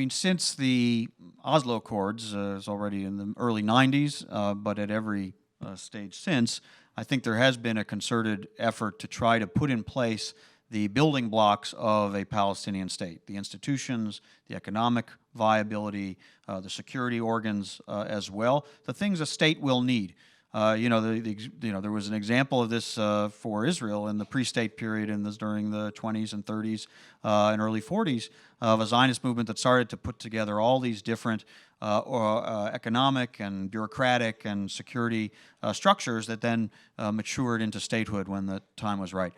Since the Oslo Accords is already in the early 90s, but at every stage since, I think there has been a concerted effort to try to put in place the building blocks of a Palestinian state, the institutions, the economic viability, the security organs as well, the things a state will need. There was an example of this for Israel in the pre-state period during the 20s and 30s and early 40s of a Zionist movement that started to put together all these different economic and bureaucratic and security structures that then matured into statehood when the time was right.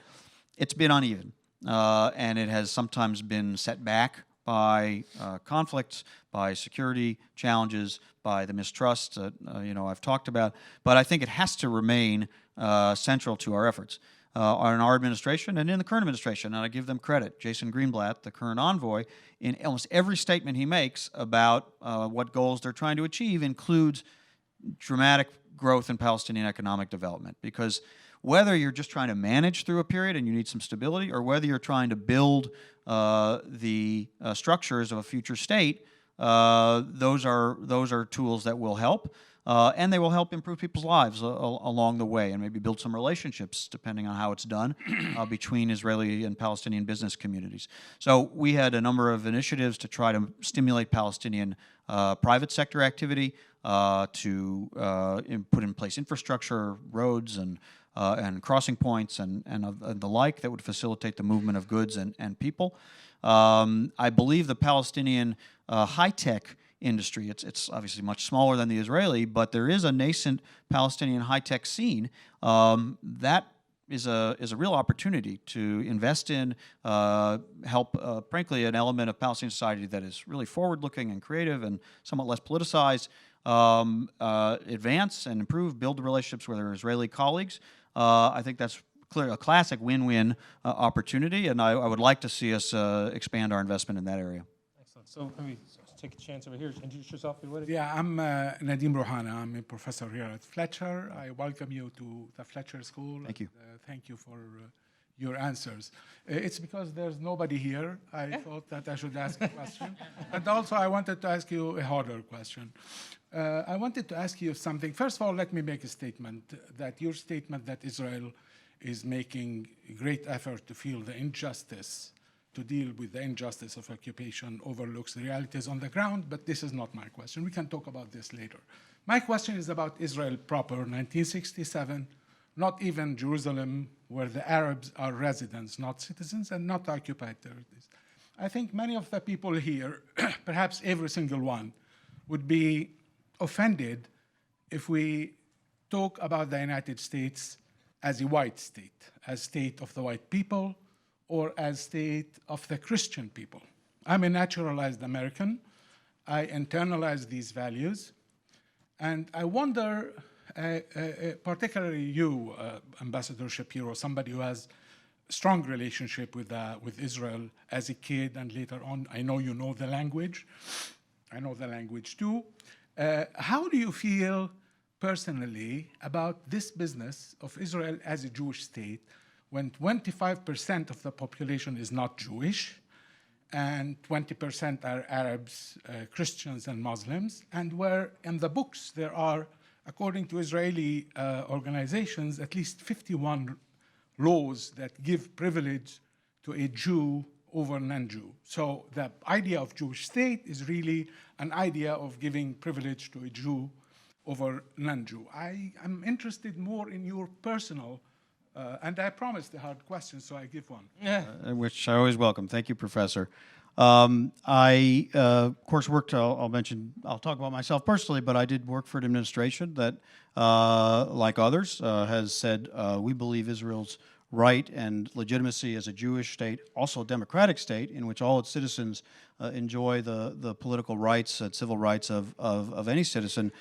It's been uneven, and it has sometimes been set back by conflicts, by security challenges, by the mistrust that I've talked about. But I think it has to remain central to our efforts in our administration and in the current administration. And I give them credit. Jason Greenblatt, the current envoy, in almost every statement he makes about what goals they're trying to achieve includes dramatic growth in Palestinian economic development. Because whether you're just trying to manage through a period and you need some stability, or whether you're trying to build the structures of a future state, those are tools that will help, and they will help improve people's lives along the way, and maybe build some relationships, depending on how it's done, between Israeli and Palestinian business communities. So we had a number of initiatives to try to stimulate Palestinian private sector activity, to put in place infrastructure, roads, and crossing points and the like that would facilitate the movement of goods and people. I believe the Palestinian high-tech industry, it's obviously much smaller than the Israeli, but there is a nascent Palestinian high-tech scene that is a real opportunity to invest in, help, frankly, an element of Palestinian society that is really forward-looking and creative and somewhat less politicized, advance and improve, build the relationships with their Israeli colleagues. I think that's clearly a classic win-win opportunity, and I would like to see us expand our investment in that area. Excellent. So let me take a chance over here. Introduce yourself. Yeah, I'm Nadim Rouhana. I'm a professor here at Fletcher. I welcome you to the Fletcher School. Thank you. Thank you for your answers. It's because there's nobody here. I thought that I should ask a question. And also, I wanted to ask you a harder question. I wanted to ask you something. First of all, let me make a statement, that your statement that Israel is making great effort to feel the injustice, to deal with the injustice of occupation, overlooks the realities on the ground, but this is not my question. We can talk about this later. My question is about Israel proper, 1967, not even Jerusalem, where the Arabs are residents, not citizens, and not occupied territories. I think many of the people here, perhaps every single one, would be offended if we talk about the United States as a white state, as state of the white people, or as state of the Christian people. I'm a naturalized American. I internalize these values. And I wonder, particularly you, Ambassador Shapiro, somebody who has a strong relationship with Israel as a kid and later on, I know you know the language. I know the language too. How do you feel personally about this business of Israel as a Jewish state when 25% of the population is not Jewish and 20% are Arabs, Christians, and Muslims, and where in the books there are, according to Israeli organizations, at least 51 laws that give privilege to a Jew over non-Jew. So the idea of Jewish state is really an idea of giving privilege to a Jew over non-Jew. I am interested more in your personal, and I promised a hard question, so I give one. Which I always welcome. Thank you, Professor. Of course, worked, I'll talk about myself personally, but I did work for an administration that, like others, has said we believe Israel's right and legitimacy as a Jewish state, also a democratic state, in which all its citizens enjoy the political rights and civil rights of any citizen,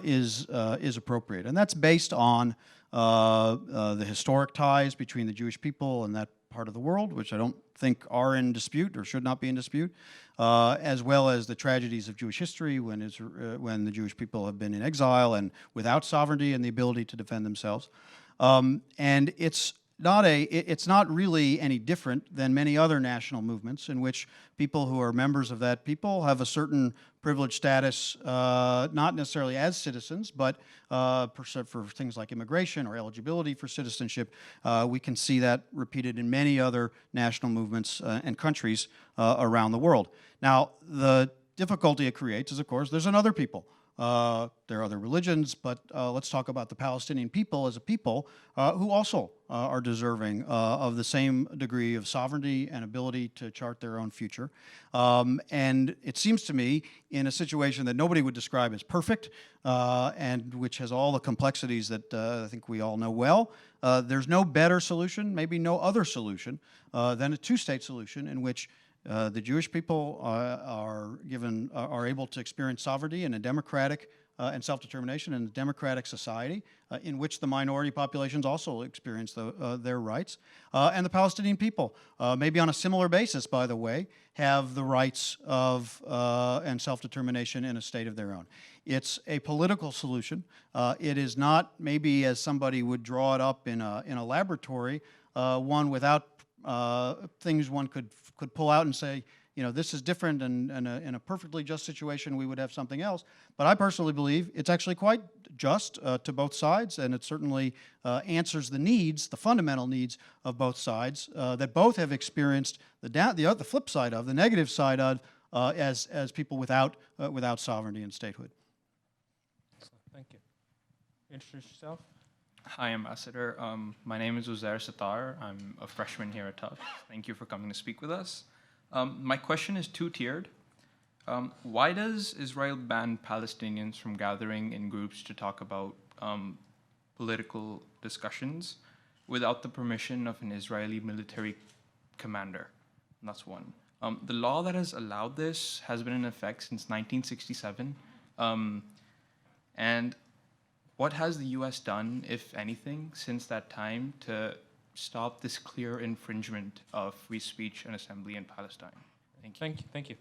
is appropriate. And that's based on the historic ties between the Jewish people and that part of the world, which I don't think are in dispute or should not be in dispute, as well as the tragedies of Jewish history when the Jewish people have been in exile and without sovereignty and the ability to defend themselves. And it's not really any different than many other national movements in which people who are members of that people have a certain privileged status, not necessarily as citizens, but for things like immigration or eligibility for citizenship. We can see that repeated in many other national movements and countries around the world. Now, the difficulty it creates is, of course, there's another people. There are other religions, but let's talk about the Palestinian people as a people who also are deserving of the same degree of sovereignty and ability to chart their own future. And it seems to me, in a situation that nobody would describe as perfect, and which has all the complexities that I think we all know well, there's no better solution, maybe no other solution, than a two-state solution in which the Jewish people are able to experience sovereignty in a democratic and self-determination in a democratic society in which the minority populations also experience their rights. And the Palestinian people, maybe on a similar basis, by the way, have the rights of and self-determination in a state of their own. It's a political solution. It is not, maybe as somebody would draw it up in a laboratory, one without things one could pull out and say, you know, this is different, and in a perfectly just situation, we would have something else. But I personally believe it's actually quite just to both sides, and it certainly answers the needs, the fundamental needs of both sides that both have experienced the flip side of, the negative side of, as people without sovereignty and statehood. Thank you. Introduce yourself. Hi, Ambassador. My name is Uzair Sattar. I'm a freshman here at Tufts. Thank you for coming to speak with us. My question is two-tiered. Why does Israel ban Palestinians from gathering in groups to talk about political discussions without the permission of an Israeli military commander? And that's one. The law that has allowed this has been in effect since 1967. And what has the U.S. done, if anything, since that time to stop this clear infringement of free speech and assembly in Palestine? Thank you. Thank you.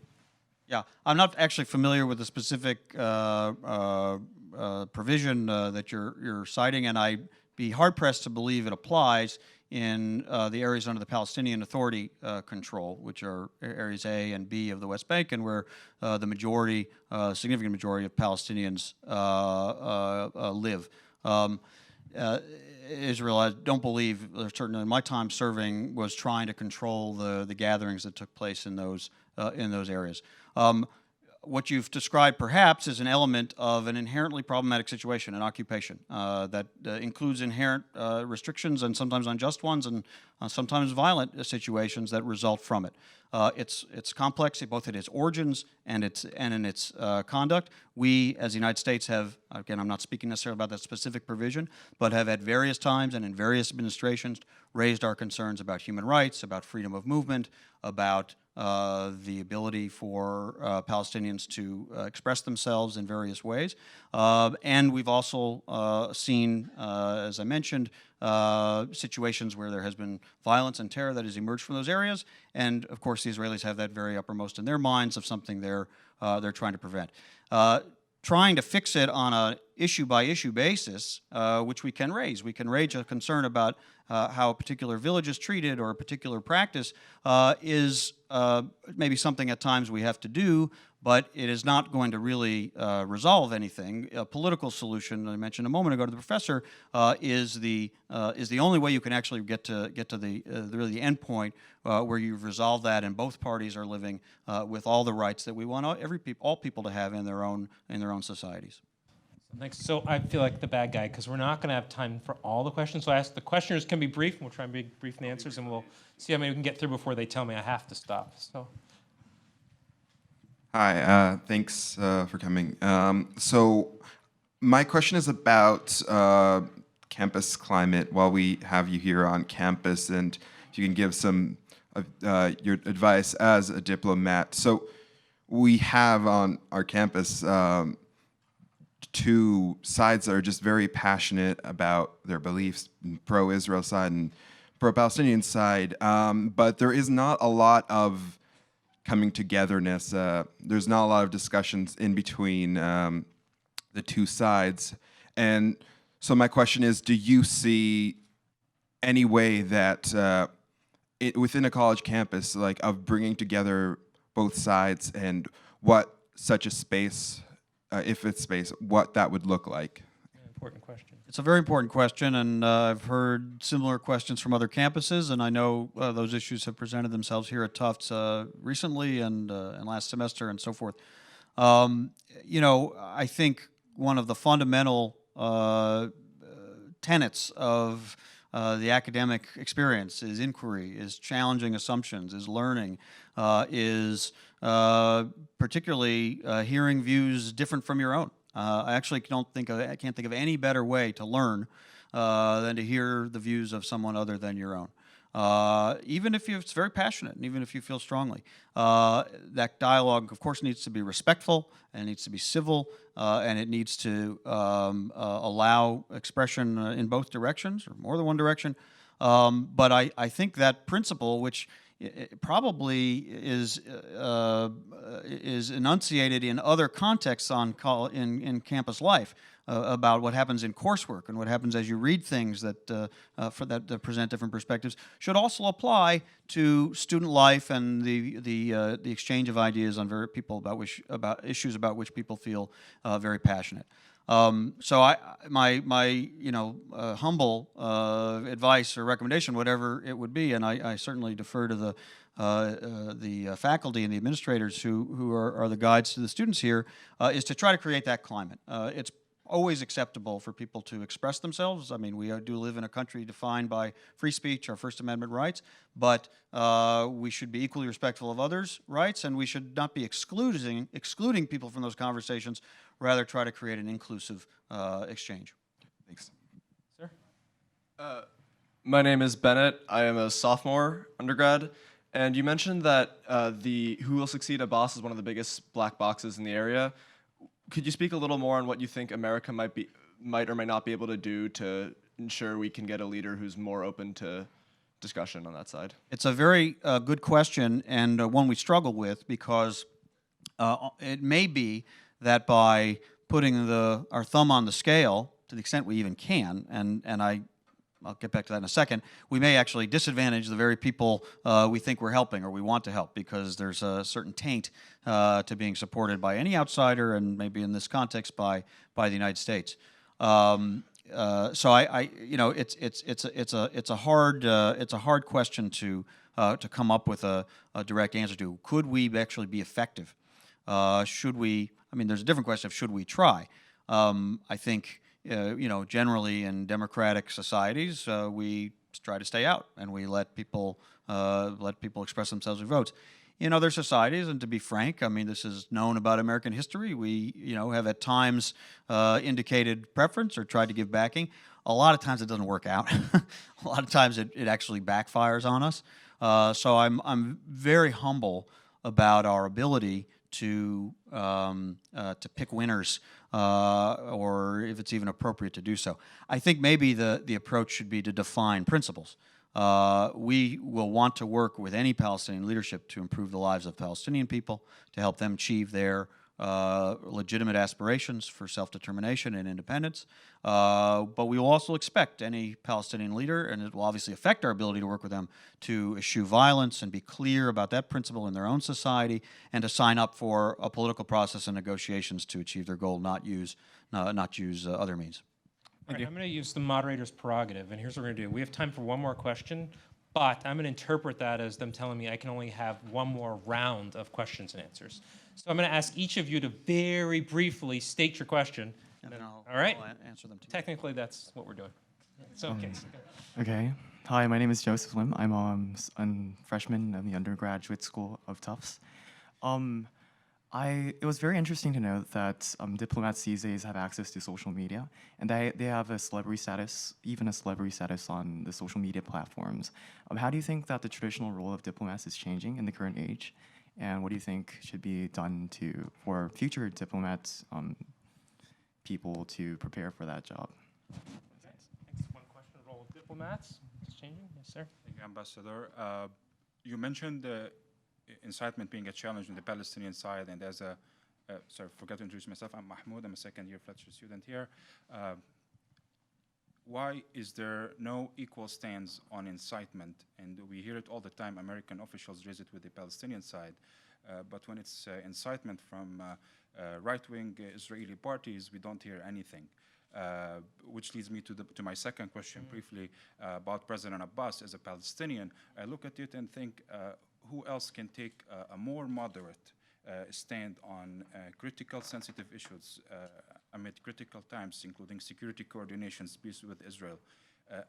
Yeah, I'm not actually familiar with the specific provision that you're citing, and I'd be hard-pressed to believe it applies in the areas under the Palestinian Authority control, which are areas A and B of the West Bank, and where the majority, significant majority of Palestinians live. Israel, I don't believe, certainly in my time serving, was trying to control the gatherings that took place in those areas. What you've described, perhaps, is an element of an inherently problematic situation, an occupation, that includes inherent restrictions and sometimes unjust ones and sometimes violent situations that result from it. It's complex, both in its origins and in its conduct. We, as the United States, have, again, I'm not speaking necessarily about that specific provision, but have at various times and in various administrations raised our concerns about human rights, about freedom of movement, about the ability for Palestinians to express themselves in various ways. And we've also seen, as I mentioned, situations where there has been violence and terror that has emerged from those areas. And, of course, the Israelis have that very uppermost in their minds of something they're trying to prevent. Trying to fix it on issue-by-issue basis, which we can raise. We can raise a concern about how a particular village is treated or a particular practice is maybe something at times we have to do, but it is not going to really resolve anything. A political solution, I mentioned a moment ago to the professor, is the only way you can actually get to the end point where you've resolved that and both parties are living with all the rights that we want all people to have in their own societies. Thanks. So I feel like the bad guy because we're not going to have time for all the questions. So I ask the questioners can be brief, and we'll try and be brief in the answers, and we'll see how many we can get through before they tell me I have to stop. So. Hi, thanks for coming. So my question is about campus climate while we have you here on campus, and if you can give some your advice as a diplomat. So we have on our campus two sides that are just very passionate about their beliefs, pro-Israel side and pro-Palestinian side, but there is not a lot of coming togetherness. There's not a lot of discussions in between the two sides. And so my question is, do you see any way that within a college campus, like of bringing together both sides and what such a space, if it's space, what that would look like? Important question. It's a very important question, and I've heard similar questions from other campuses, and I know those issues have presented themselves here at Tufts recently and last semester and so forth. You know, I think one of the fundamental tenets of the academic experience is inquiry, is challenging assumptions, is learning, is particularly hearing views different from your own. I actually can't think of any better way to learn than to hear the views of someone other than your own. Even if it's very passionate, and even if you feel strongly, that dialogue, of course, needs to be respectful, and it needs to be civil, and it needs to allow expression in both directions, or more than one direction. But I think that principle, which probably is enunciated in other contexts in campus life about what happens in coursework and what happens as you read things that present different perspectives, should also apply to student life and the exchange of ideas on about issues about which people feel very passionate. So my humble advice or recommendation, whatever it would be, and I certainly defer to the faculty and the administrators who are the guides to the students here, is to try to create that climate. It's always acceptable for people to express themselves. I mean, we do live in a country defined by free speech, our First Amendment rights, but we should be equally respectful of others' rights, and we should not be excluding people from those conversations, rather try to create an inclusive exchange. Thanks. Sir? My name is Bennett. I am a sophomore undergrad, and you mentioned that Who Will Succeed at Boss is one of the biggest black boxes in the area. Could you speak a little more on what you think America might or might not be able to do to ensure we can get a leader who's more open to discussion on that side? It's a very good question, and one we struggle with, because it may be that by putting our thumb on the scale, to the extent we even can, and I'll get back to that in a second, we may actually disadvantage the very people we think we're helping or we want to help, because there's a certain taint to being supported by any outsider, and maybe in this context by the United States. So it's a hard question to come up with a direct answer to. Could we actually be effective? Should we? I mean, there's a different question of should we try. I think. Generally in democratic societies, we try to stay out and we let people express themselves with votes. In other societies, and to be frank, I mean, this is known about American history. We, have at times indicated preference or tried to give backing. A lot of times it doesn't work out. A lot of times it actually backfires on us. So I'm very humble about our ability to pick winners, or if it's even appropriate to do so. I think maybe the approach should be to define principles. We will want to work with any Palestinian leadership to improve the lives of Palestinian people, to help them achieve their legitimate aspirations for self-determination and independence. But we will also expect any Palestinian leader, and it will obviously affect our ability to work with them, to eschew violence and be clear about that principle in their own society, and to sign up for a political process and negotiations to achieve their goal, not use other means. All right, I'm going to use the moderator's prerogative, and here's what we're going to do. We have time for one more question, but I'm going to interpret that as them telling me I can only have one more round of questions and answers. So I'm going to ask each of you to very briefly state your question. And then I'll answer them too. Technically, that's what we're doing. So, okay. Okay. Hi, my name is Joseph Lim. I'm a freshman in the undergraduate school of Tufts. It was very interesting to know that diplomats these days have access to social media, and they have a celebrity status, even a celebrity status on the social media platforms. How do you think that the traditional role of diplomats is changing in the current age, and what do you think should be done for future diplomats, people to prepare for that job? Thanks. One question, the role of diplomats is changing. Yes, sir. Thank you, Ambassador. You mentioned incitement being a challenge on the Palestinian side, and as a, sorry, forgot to introduce myself. I'm Mahmoud. I'm a second-year Fletcher student here. Why is there no equal stance on incitement? And we hear it all the time. American officials raise it with the Palestinian side. But when it's incitement from right-wing Israeli parties, we don't hear anything. Which leads me to my second question briefly about President Abbas as a Palestinian. I look at it and think, who else can take a more moderate stand on critical, sensitive issues amid critical times, including security coordinations, peace with Israel?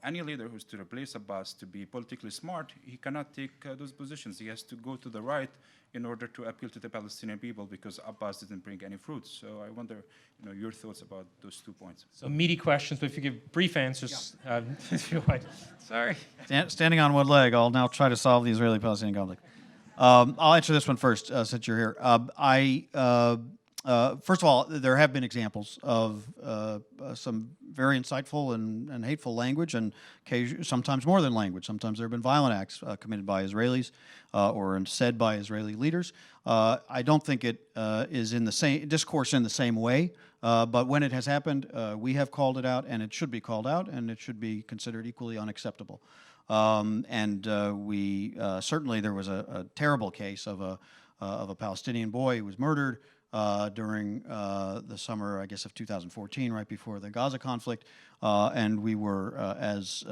Any leader who's to replace Abbas to be politically smart, he cannot take those positions. He has to go to the right in order to appeal to the Palestinian people, because Abbas didn't bring any fruits. So I wonder, your thoughts about those 2 points. So meaty questions, but if you give brief answers, if you would. Sorry. Standing on one leg, I'll now try to solve the Israeli-Palestinian conflict. I'll answer this one first, since you're here. First of all, there have been examples of some very insightful and hateful language, and sometimes more than language. Sometimes there have been violent acts committed by Israelis or said by Israeli leaders. I don't think it is in the same discourse in the same way, but when it has happened, we have called it out, and it should be called out, and it should be considered equally unacceptable. Certainly there was a terrible case of a Palestinian boy who was murdered during the summer, I guess, of 2014, right before the Gaza conflict, and we were as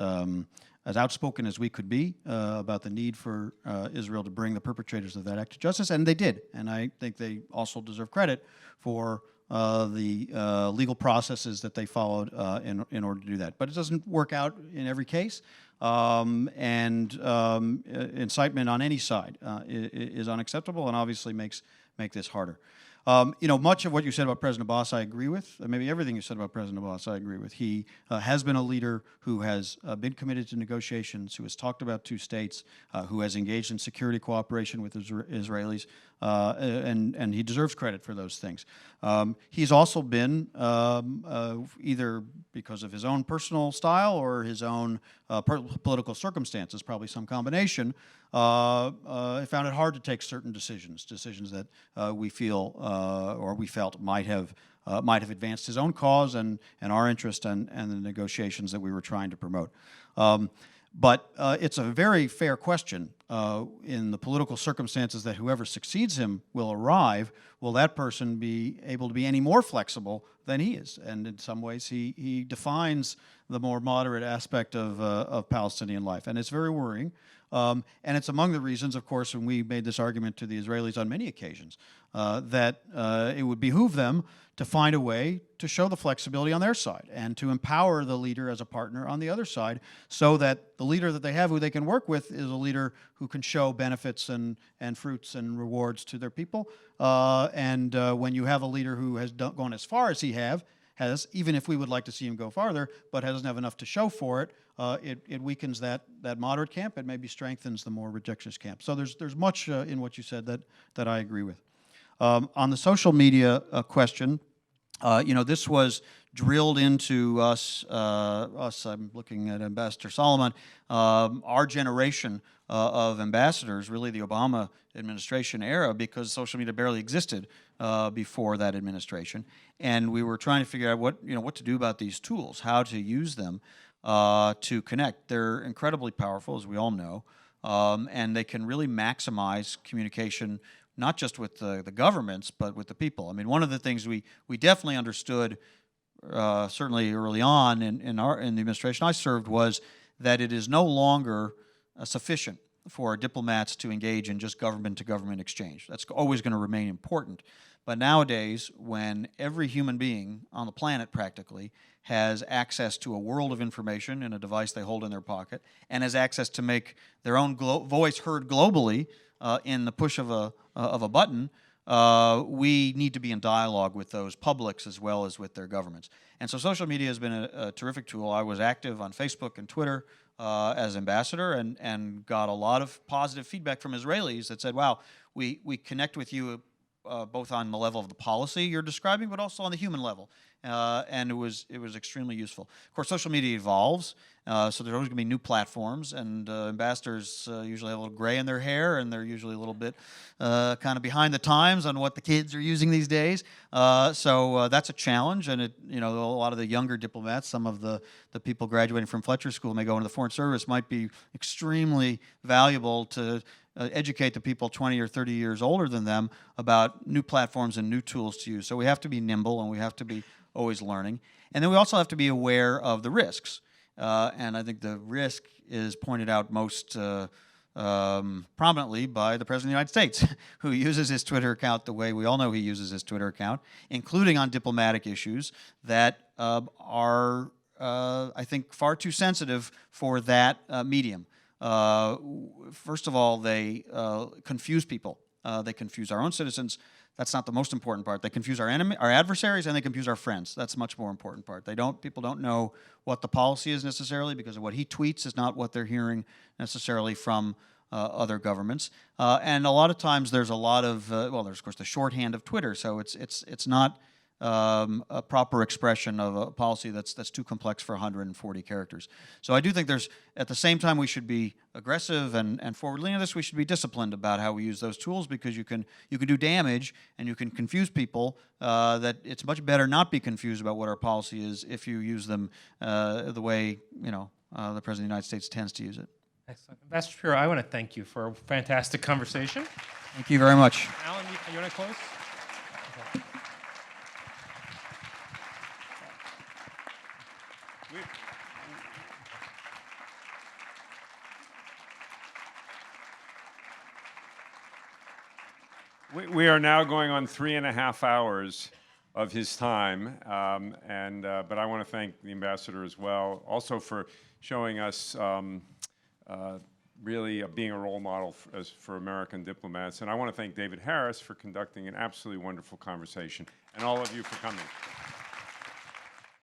outspoken as we could be about the need for Israel to bring the perpetrators of that act to justice, and they did. And I think they also deserve credit for the legal processes that they followed in order to do that. But it doesn't work out in every case, incitement on any side is unacceptable, and obviously make this harder. Much of what you said about President Abbas I agree with. Maybe everything you said about President Abbas I agree with. He has been a leader who has been committed to negotiations, who has talked about two states, who has engaged in security cooperation with Israelis, and he deserves credit for those things. He's also been, either because of his own personal style or his own political circumstances, probably some combination, found it hard to take certain decisions that we feel or we felt might have advanced his own cause and our interest and the negotiations that we were trying to promote. But it's a very fair question. In the political circumstances that whoever succeeds him will arrive, will that person be able to be any more flexible than he is? And in some ways, he defines the more moderate aspect of Palestinian life. And it's very worrying. And it's among the reasons, of course, when we made this argument to the Israelis on many occasions, that it would behoove them to find a way to show the flexibility on their side and to empower the leader as a partner on the other side, so that the leader that they have who they can work with is a leader who can show benefits and fruits and rewards to their people. When you have a leader who has gone as far as he has, even if we would like to see him go farther, but doesn't have enough to show for it, it weakens that moderate camp. It maybe strengthens the more rejectionist camp. So there's much in what you said that I agree with. On the social media question, This was drilled into us, I'm looking at Ambassador Solomon, our generation of ambassadors, really the Obama administration era, because social media barely existed before that administration. And we were trying to figure out what to do about these tools, how to use them to connect. They're incredibly powerful, as we all know, and they can really maximize communication, not just with the governments, but with the people. I mean, one of the things we definitely understood, certainly early on in the administration I served, was that it is no longer sufficient for diplomats to engage in just government-to-government exchange. That's always going to remain important. But nowadays, when every human being on the planet practically has access to a world of information in a device they hold in their pocket, and has access to make their own voice heard globally in the push of a button, we need to be in dialogue with those publics as well as with their governments. And so social media has been a terrific tool. I was active on Facebook and Twitter as ambassador, and got a lot of positive feedback from Israelis that said, wow, we connect with you both on the level of the policy you're describing, but also on the human level. And it was extremely useful. Of course, social media evolves, so there's always going to be new platforms, and ambassadors usually have a little gray in their hair, and they're usually a little bit kind of behind the times on what the kids are using these days. So that's a challenge, and a lot of the younger diplomats, some of the people graduating from Fletcher School may go into the Foreign Service, might be extremely valuable to educate the people 20 or 30 years older than them about new platforms and new tools to use. So we have to be nimble, and we have to be always learning. And then we also have to be aware of the risks. And I think the risk is pointed out most prominently by the President of the United States, who uses his Twitter account the way we all know he uses his Twitter account, including on diplomatic issues that are, I think, far too sensitive for that medium. First of all, they confuse people. They confuse our own citizens. That's not the most important part. They confuse our adversaries, and they confuse our friends. That's a much more important part. People don't know what the policy is necessarily, because of what he tweets is not what they're hearing necessarily from other governments. And a lot of times there's a lot of there's of course the shorthand of Twitter, so it's not a proper expression of a policy that's too complex for 140 characters. So I do think at the same time, we should be aggressive and forward-leaning this. We should be disciplined about how we use those tools, because you can do damage, and you can confuse people. That it's much better not be confused about what our policy is if you use them the way the President of the United States tends to use it. Excellent. Ambassador Shapiro, I want to thank you for a fantastic conversation. Thank you very much. Alan, you want to close? Okay. We are now going on 3.5 hours of his time, but I want to thank the ambassador as well, also for showing us really being a role model for American diplomats. And I want to thank David Harris for conducting an absolutely wonderful conversation, and all of you for coming.